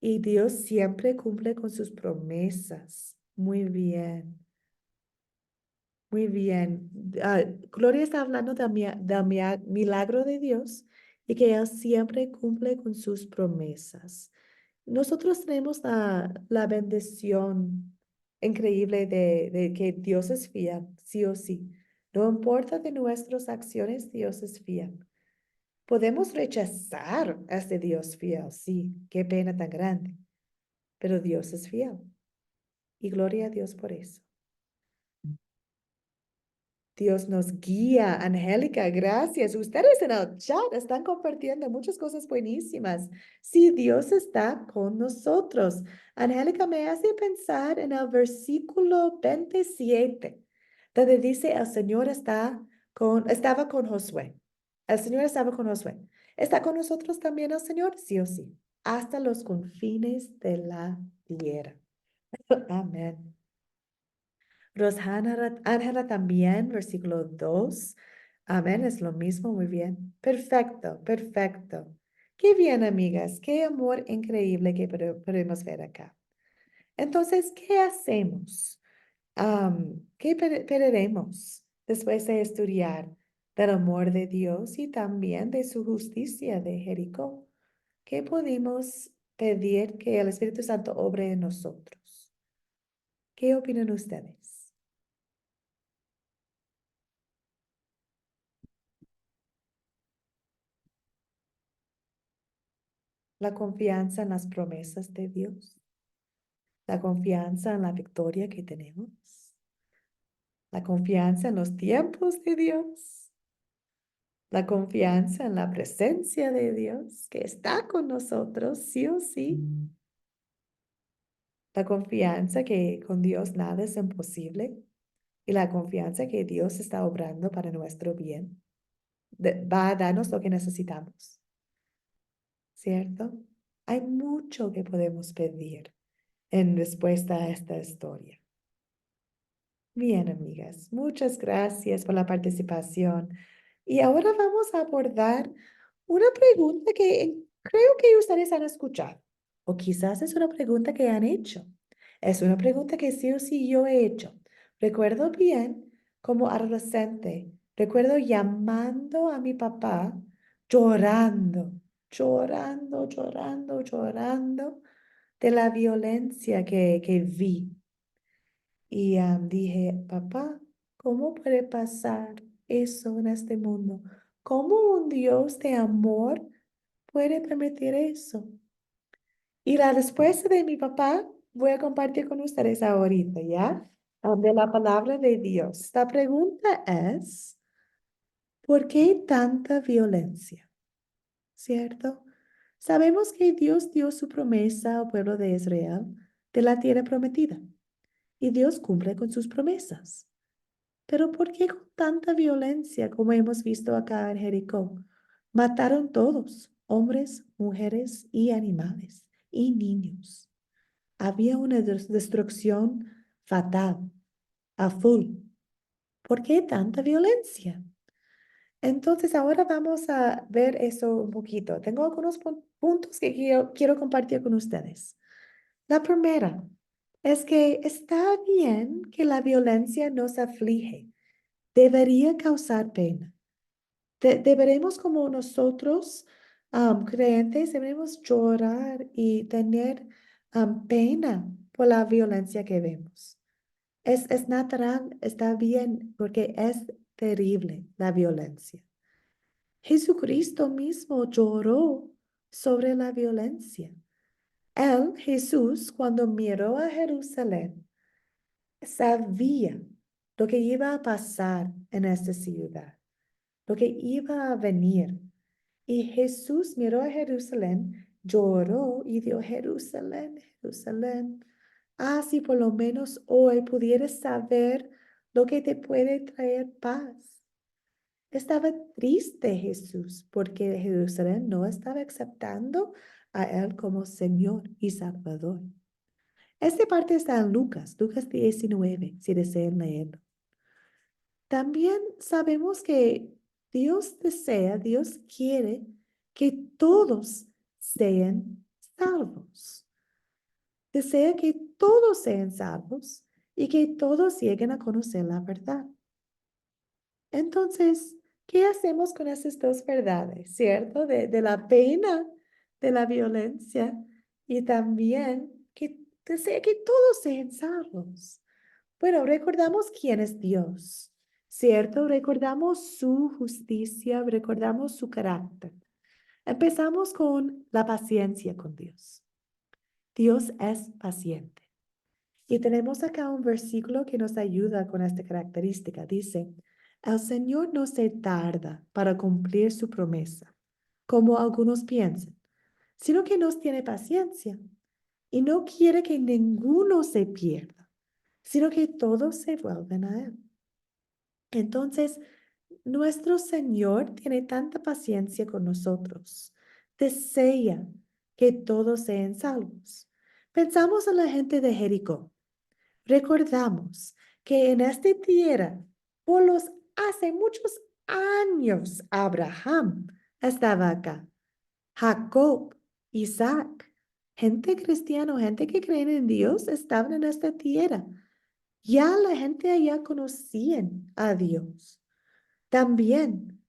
y Dios siempre cumple con sus promesas. Muy bien, muy bien. Gloria está hablando del milagro de Dios y que Él siempre cumple con sus promesas. Nosotros tenemos la bendición increíble de que Dios es fiel, sí o sí. No importa de nuestras acciones, Dios es fiel. Podemos rechazar a este Dios fiel, sí, qué pena tan grande, pero Dios es fiel. Y gloria a Dios por eso. Dios nos guía, Angélica, gracias. Ustedes en el chat están compartiendo muchas cosas buenísimas. Sí, Dios está con nosotros. Angélica me hace pensar en el versículo 27, donde dice, el Señor estaba con Josué. El Señor estaba con Josué. ¿Está con nosotros también el Señor? Sí o sí. Hasta los confines de la tierra. Amén. Rosana, Ángela también, versículo 2. Amén, es lo mismo, muy bien. Perfecto, perfecto. Qué bien, amigas, qué amor increíble que podemos ver acá. Entonces, ¿qué hacemos? ¿Qué pediremos después de estudiar del amor de Dios y también de su justicia de Jericó? ¿Qué podemos pedir que el Espíritu Santo obre en nosotros? ¿Qué opinan ustedes? La confianza en las promesas de Dios, la confianza en la victoria que tenemos, la confianza en los tiempos de Dios, la confianza en la presencia de Dios que está con nosotros, sí o sí, la confianza que con Dios nada es imposible y la confianza que Dios está obrando para nuestro bien, va a darnos lo que necesitamos, ¿cierto? Hay mucho que podemos pedir en respuesta a esta historia. Bien, amigas, muchas gracias por la participación. Y ahora vamos a abordar una pregunta que creo que ustedes han escuchado, o quizás es una pregunta que han hecho. Es una pregunta que sí o sí yo he hecho. Recuerdo bien como adolescente, recuerdo llamando a mi papá, llorando, llorando de la violencia que vi. Y dije, papá, ¿cómo puede pasar eso en este mundo? ¿Cómo un Dios de amor puede permitir eso? Y la respuesta de mi papá voy a compartir con ustedes ahorita, ¿ya? De la palabra de Dios. La pregunta es, ¿por qué tanta violencia? ¿Cierto? Sabemos que Dios dio su promesa al pueblo de Israel de la tierra prometida. y Dios cumple con sus promesas. Pero ¿por qué con tanta violencia como hemos visto acá en Jericó? Mataron todos, hombres, mujeres y animales y niños. Había una destrucción fatal, a full. ¿Por qué tanta violencia? Entonces ahora vamos a ver eso un poquito. Tengo algunos puntos que quiero compartir con ustedes. La primera es que está bien que la violencia nos aflige. Debería causar pena. Deberemos como nosotros, creyentes, debemos llorar y tener pena por la violencia que vemos. Es natural, está bien, porque es terrible la violencia. Jesucristo mismo lloró sobre la violencia. Él, Jesús, cuando miró a Jerusalén, sabía lo que iba a pasar en esta ciudad, lo que iba a venir. Y Jesús miró a Jerusalén, lloró y dijo, Jerusalén, Jerusalén, si por lo menos hoy pudieras saber lo que te puede traer paz. Estaba triste Jesús porque Jerusalén no estaba aceptando a Él como Señor y Salvador. Esta parte está en Lucas 19, si desean leerlo. También sabemos que Dios desea, Dios quiere que todos sean salvos. Desea que todos sean salvos y que todos lleguen a conocer la verdad. Entonces, ¿qué hacemos con esas dos verdades, cierto? De la pena, de la violencia y también que desea que todos sean salvos. Bueno, recordamos quién es Dios, ¿cierto? Recordamos su justicia, recordamos su carácter. Empezamos con la paciencia con Dios. Dios es paciente. Y tenemos acá un versículo que nos ayuda con esta característica. Dice, el Señor no se tarda para cumplir su promesa, como algunos piensan, sino que nos tiene paciencia y no quiere que ninguno se pierda, sino que todos se vuelvan a Él. Entonces, nuestro Señor tiene tanta paciencia con nosotros. Desea que todos sean salvos. Pensamos en la gente de Jericó. Recordamos que en esta tierra, hace muchos años, Abraham estaba acá, Jacob, Isaac, gente cristiana, gente que creen en Dios, estaban en esta tierra. Ya la gente allá conocían a Dios. También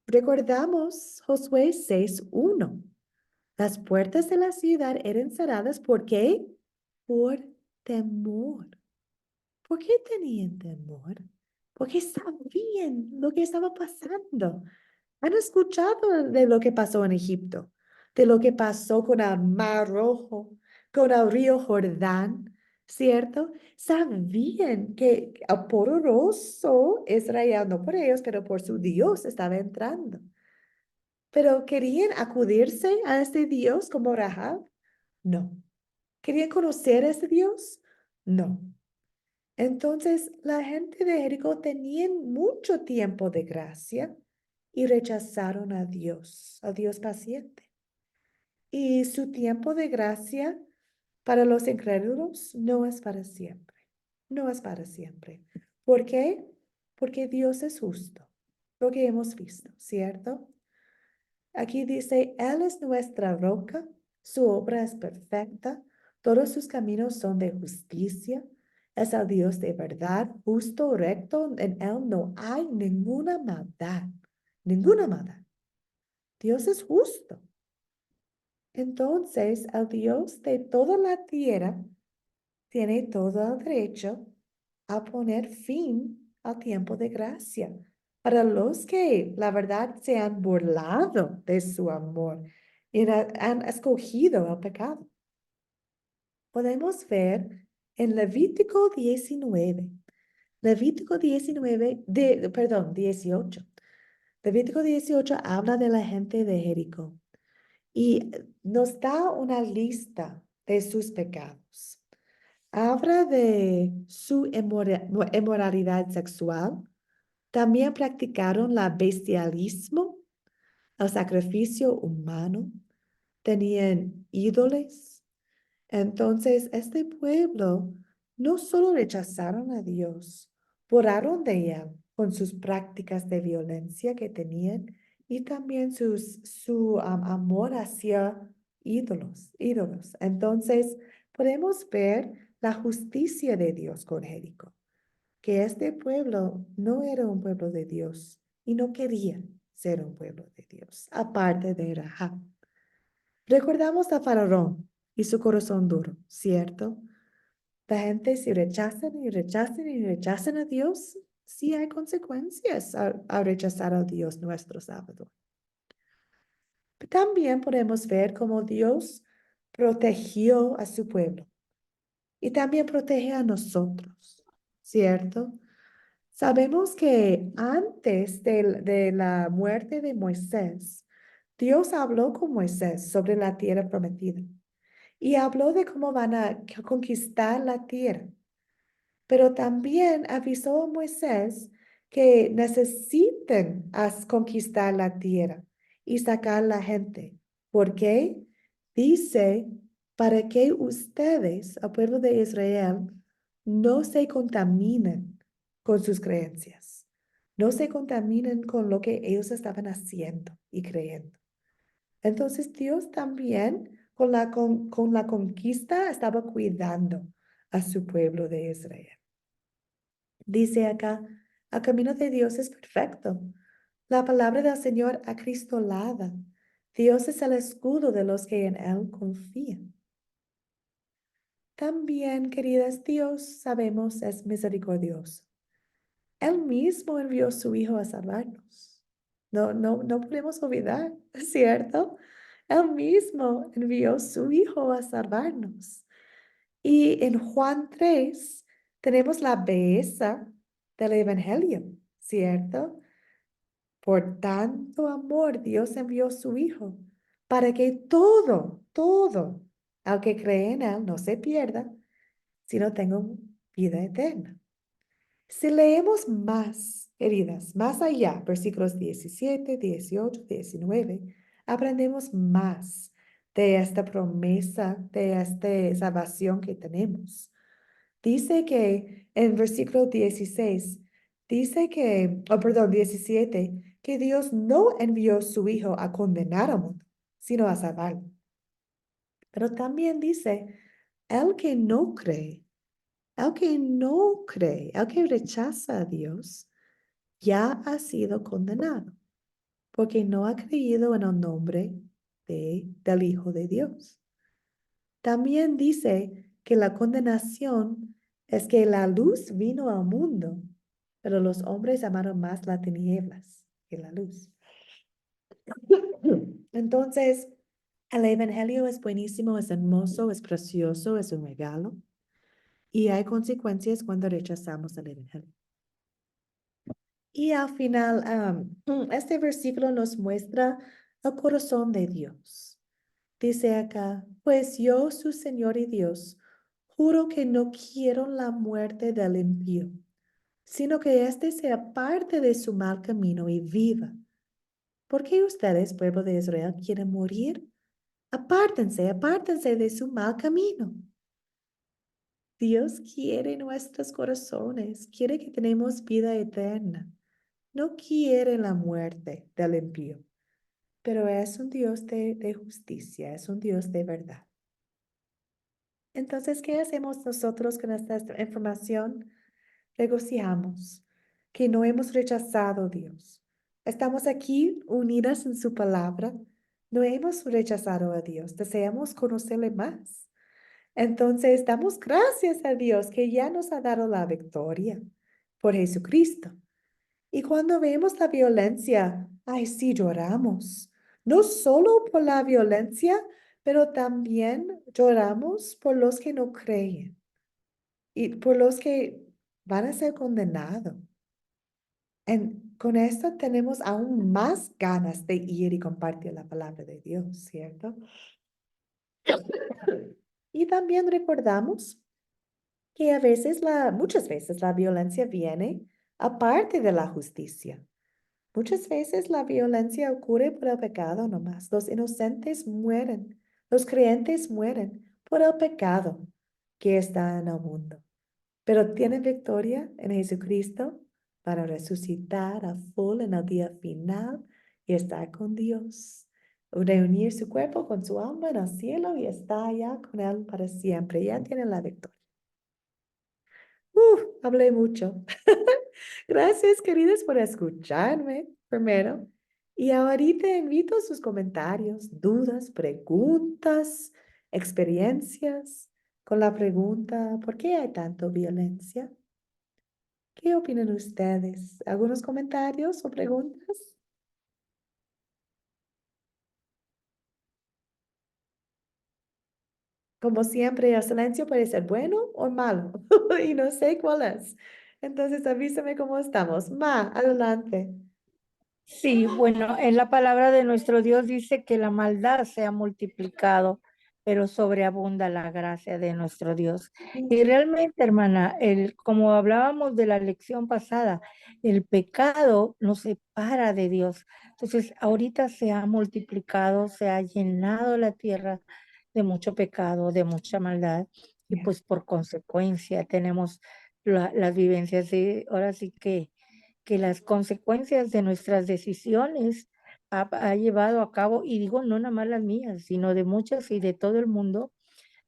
recordamos Josué 6:1. Las puertas de la ciudad eran cerradas. ¿Por qué? Por temor. ¿Por qué tenían temor? Porque sabían lo que estaba pasando. Han escuchado de lo que pasó en Egipto, de lo que pasó con el Mar Rojo, con el río Jordán, ¿cierto? Sabían que el poderoso Israel, no por ellos, pero por su Dios, estaba entrando. Pero ¿querían acudirse a este Dios como Rahab? No. ¿Querían conocer a este Dios? No. Entonces, la gente de Jericó tenían mucho tiempo de gracia y rechazaron a Dios paciente. Y su tiempo de gracia para los incrédulos no es para siempre. No es para siempre. ¿Por qué? Porque Dios es justo. Lo que hemos visto, ¿cierto? Aquí dice, Él es nuestra roca, su obra es perfecta, todos sus caminos son de justicia. Es el Dios de verdad, justo, recto, en Él no hay ninguna maldad, ninguna maldad. Dios es justo. Entonces, el Dios de toda la tierra tiene todo el derecho a poner fin al tiempo de gracia para los que, la verdad, se han burlado de su amor y han escogido el pecado. Podemos ver en Levítico 19, 18. Levítico 18 habla de la gente de Jericó y nos da una lista de sus pecados. Habla de su inmoralidad sexual. También practicaron la bestialismo, el sacrificio humano. Tenían ídolos. Entonces, este pueblo no solo rechazaron a Dios, borraron de él con sus prácticas de violencia que tenían y también su amor hacia ídolos. Entonces, podemos ver la justicia de Dios con Jericó, que este pueblo no era un pueblo de Dios y no quería ser un pueblo de Dios, aparte de Rahab. Recordamos a Faraón y su corazón duro, ¿cierto? La gente si rechazan y rechazan y rechazan a Dios, sí hay consecuencias a rechazar a Dios nuestro Salvador. También podemos ver cómo Dios protegió a su pueblo y también protege a nosotros, ¿cierto? Sabemos que antes de la muerte de Moisés, Dios habló con Moisés sobre la tierra prometida y habló de cómo van a conquistar la tierra. Pero también avisó a Moisés que necesitan conquistar la tierra y sacar la gente. ¿Por qué? Dice, para que ustedes, el pueblo de Israel, no se contaminen con sus creencias. No se contaminen con lo que ellos estaban haciendo y creyendo. Entonces Dios también con la conquista estaba cuidando a su pueblo de Israel. Dice acá, el camino de Dios es perfecto. La palabra del Señor acristolada. Dios es el escudo de los que en Él confían. También, queridas, Dios, sabemos, es misericordioso. Él mismo envió a su Hijo a salvarnos. No podemos olvidar, ¿cierto? Él mismo envió a su Hijo a salvarnos. Y en Juan 3 tenemos la belleza del Evangelio, ¿cierto? Por tanto amor Dios envió a su Hijo para que todo, al que cree en Él no se pierda, sino tenga vida eterna. Si leemos más, queridas, más allá, versículos 17, 18, 19, aprendemos más de esta promesa, de esta salvación que tenemos. Dice que en versículo 16, dice que, perdón, 17, que Dios no envió su Hijo a condenar al mundo, sino a salvarlo. Pero también dice, el que no cree, el que rechaza a Dios, ya ha sido condenado, porque no ha creído en el nombre del Hijo de Dios. También dice que la condenación es que la luz vino al mundo, pero los hombres amaron más las tinieblas que la luz. Entonces, el Evangelio es buenísimo, es hermoso, es precioso, es un regalo. Y hay consecuencias cuando rechazamos el Evangelio. Y al final, este versículo nos muestra el corazón de Dios. Dice acá, pues yo, su Señor y Dios, juro que no quiero la muerte del impío, sino que éste sea parte de su mal camino y viva. ¿Por qué ustedes, pueblo de Israel, quieren morir? Apártense de su mal camino. Dios quiere nuestros corazones, quiere que tenemos vida eterna. No quiere la muerte del impío, pero es un Dios de justicia, es un Dios de verdad. Entonces, ¿qué hacemos nosotros con esta información? Regocijamos que no hemos rechazado a Dios. Estamos aquí unidas en su palabra. No hemos rechazado a Dios. Deseamos conocerle más. Entonces, damos gracias a Dios que ya nos ha dado la victoria por Jesucristo. Y cuando vemos la violencia, ay, sí lloramos. No solo por la violencia, pero también lloramos por los que no creen y por los que van a ser condenados. Con esto tenemos aún más ganas de ir y compartir la palabra de Dios, ¿cierto? Y también recordamos que muchas veces la violencia viene aparte de la justicia. Muchas veces la violencia ocurre por el pecado nomás. Los inocentes mueren, los creyentes mueren por el pecado que está en el mundo. Pero tienen victoria en Jesucristo para resucitar a full en el día final y estar con Dios. Reunir su cuerpo con su alma en el cielo y estar allá con Él para siempre. Ya tienen la victoria. Hablé mucho. Gracias, queridos, por escucharme primero. Y ahorita invito a sus comentarios, dudas, preguntas, experiencias con la pregunta, ¿por qué hay tanta violencia? ¿Qué opinan ustedes? ¿Algunos comentarios o preguntas? Como siempre, el silencio puede ser bueno o malo y no sé cuál es. Entonces, avísame cómo estamos. Adelante. Sí, bueno, en la palabra de nuestro Dios dice que la maldad se ha multiplicado, pero sobreabunda la gracia de nuestro Dios. Y realmente, hermana, como hablábamos de la lección pasada, el pecado nos separa de Dios. Entonces, ahorita se ha multiplicado, se ha llenado la tierra de mucho pecado, de mucha maldad, y pues por consecuencia tenemos las vivencias de, ahora sí que las consecuencias de nuestras decisiones ha llevado a cabo, y digo no nada más las mías, sino de muchas y de todo el mundo,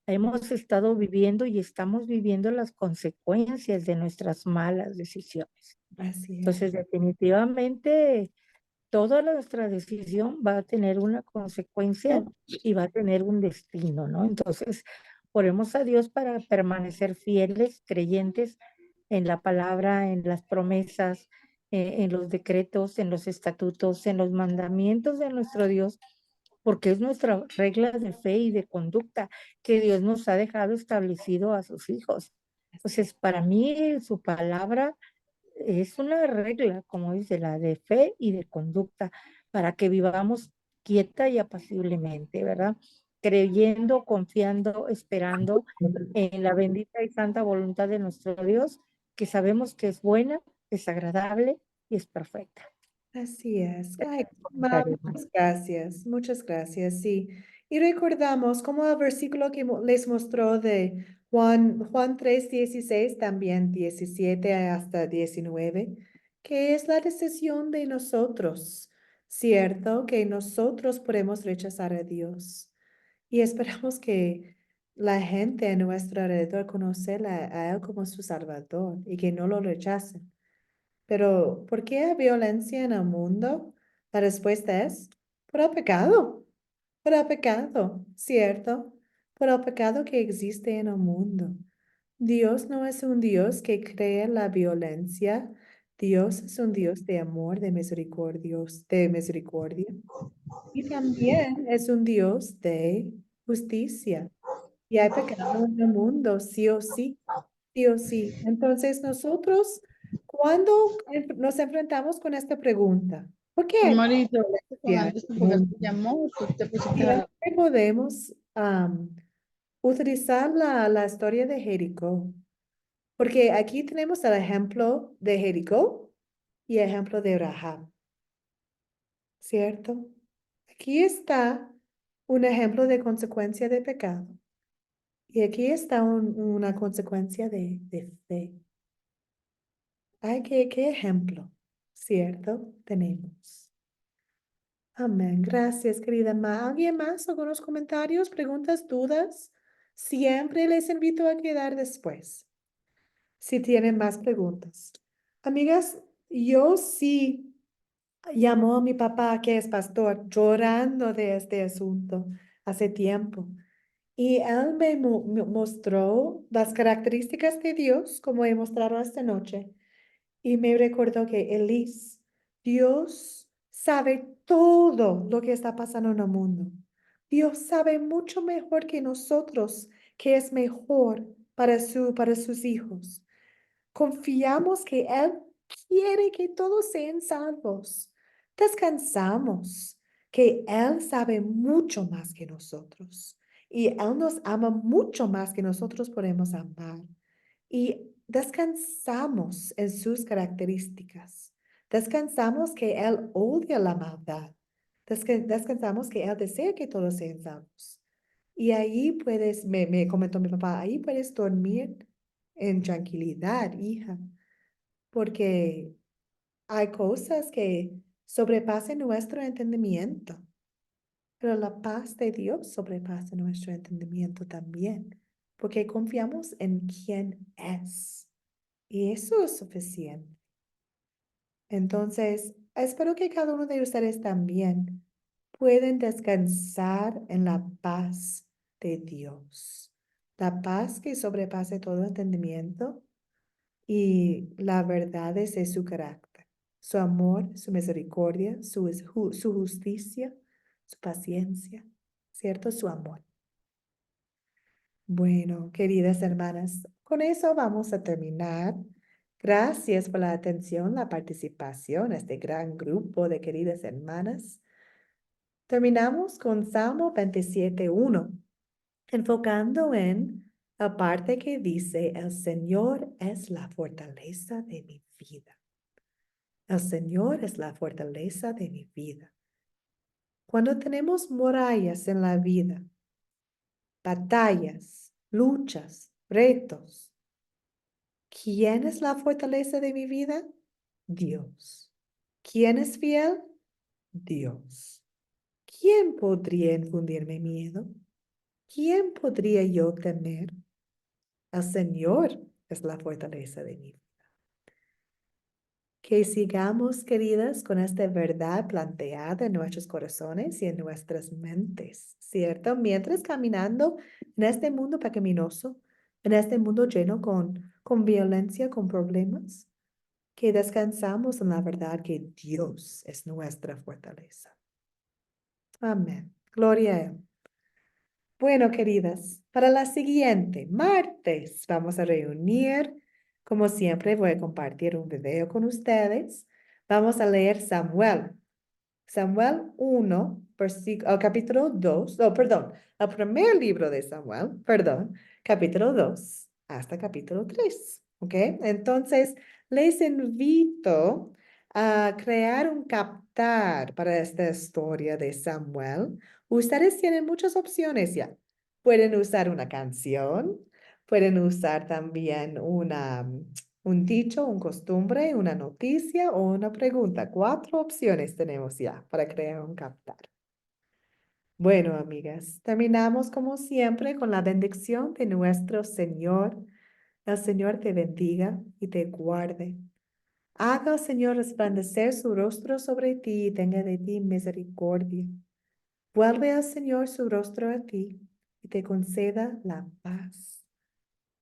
hemos estado viviendo y estamos viviendo las consecuencias de nuestras malas decisiones. Así es. Entonces, definitivamente, toda nuestra decisión va a tener una consecuencia y va a tener un destino, ¿no? Entonces, oremos a Dios para permanecer fieles, creyentes en la palabra, en las promesas, en los decretos, en los estatutos, en los mandamientos de nuestro Dios, porque es nuestra regla de fe y de conducta que Dios nos ha dejado establecido a sus hijos. Entonces, para mí, su palabra es una regla, como dice, la de fe y de conducta, para que vivamos quieta y apaciblemente, ¿verdad? Creyendo, confiando, esperando en la bendita y santa voluntad de nuestro Dios, que sabemos que es buena, es agradable y es perfecta. Así es. Ay, Comentario, hermana. muchas gracias, muchas gracias, sí. Y recordamos como el versículo que les mostró de Juan 3:16, también 17 hasta 19, que es la decisión de nosotros, ¿cierto? Que nosotros podemos rechazar a Dios. Y esperamos que la gente a nuestro alrededor conocerla a Él como su Salvador y que no lo rechacen. Pero, ¿por qué hay violencia en el mundo? La respuesta es por el pecado, ¿cierto? Por el pecado que existe en el mundo. Dios no es un Dios que crea la violencia. Dios es un Dios de amor, de misericordia. Y también es un Dios de justicia. Y hay pecado en el mundo, sí o sí, sí o sí. Entonces nosotros, cuando nos enfrentamos con esta pregunta, ¿por qué hay Marito, con violencia en Anderson el porque él mundo? te llamó, tú te pusiste a... Siempre podemos utilizar la historia de Jericó, porque aquí tenemos el ejemplo de Jericó y el ejemplo de Rahab, ¿cierto? Aquí está un ejemplo de consecuencia de pecado. Y aquí está una consecuencia de fe. Ay, qué ejemplo, ¿cierto? Tenemos. Amén. Gracias, querida Ma. ¿Alguien más? ¿Algunos comentarios, preguntas, dudas? Siempre les invito a quedar después, si tienen más preguntas. Amigas, yo sí llamó a mi papá, que es pastor, llorando de este asunto hace tiempo. Y él me mostró las características de Dios, como he mostrado esta noche. Y me recordó que Dios sabe todo lo que está pasando en el mundo. Dios sabe mucho mejor que nosotros qué es mejor para sus hijos. Confiamos que Él quiere que todos sean salvos. Descansamos que Él sabe mucho más que nosotros y Él nos ama mucho más que nosotros podemos amar. y descansamos en sus características. Descansamos que Él odia la maldad. Descansamos que Él desea que todos sean salvos. Y ahí puedes, me comentó mi papá, ahí puedes dormir en tranquilidad, hija, porque hay cosas que sobrepasan nuestro entendimiento, pero la paz de Dios sobrepasa nuestro entendimiento también, porque confiamos en quién es. Y eso es suficiente. Entonces, espero que cada uno de ustedes también pueden descansar en la paz de Dios. La paz que sobrepase todo entendimiento y la verdad es de su carácter, su amor, su misericordia, su justicia, su paciencia, ¿cierto? Su amor. Bueno, queridas hermanas, con eso vamos a terminar. Gracias por la atención, la participación, este gran grupo de queridas hermanas. Terminamos con Salmo 27:1, enfocando en la parte que dice, el Señor es la fortaleza de mi vida. El Señor es la fortaleza de mi vida. Cuando tenemos murallas en la vida, batallas, luchas, retos, ¿quién es la fortaleza de mi vida? Dios. ¿Quién es fiel? Dios. ¿Quién podría infundirme miedo? ¿Quién podría yo temer? El Señor es la fortaleza de mi vida. Que sigamos, queridas, con esta verdad planteada en nuestros corazones y en nuestras mentes, ¿cierto? Mientras caminando en este mundo pecaminoso, en este mundo lleno con violencia, con problemas, que descansamos en la verdad que Dios es nuestra fortaleza. Amén. Gloria a Él. Bueno, queridas, para la siguiente, martes, vamos a reunir. Como siempre, voy a compartir un video con ustedes. Vamos a leer Samuel. Samuel 1, capítulo 2, perdón, el primer libro de Samuel, perdón, capítulo 2 hasta capítulo 3, ¿ok? Entonces, les invito a crear un captar para esta historia de Samuel. Ustedes tienen muchas opciones ya. Pueden usar una canción, pueden usar también un dicho, un costumbre, una noticia o una pregunta. 4 opciones tenemos ya para crear un captar. Bueno, amigas, terminamos como siempre con la bendición de nuestro Señor. El Señor te bendiga y te guarde. Haga el Señor resplandecer su rostro sobre ti y tenga de ti misericordia. Vuelve al Señor su rostro a ti y te conceda la paz.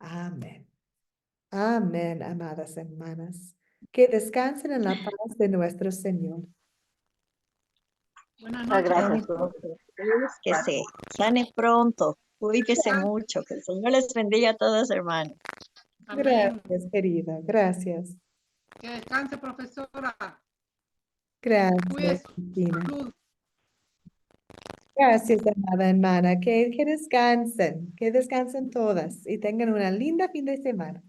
Amén. Amén, amadas hermanas. Que descansen en la paz de nuestro Señor. Buenas Muchas noches. gracias. Que se sane pronto. Cuídese mucho. Que el Señor les bendiga a todos, hermanos. Amén. Gracias, querida. Gracias. Que descanse, profesora. Gracias, Cuídese. Cristina. Salud. Gracias, amada hermana. Que descansen todas y tengan una linda fin de semana.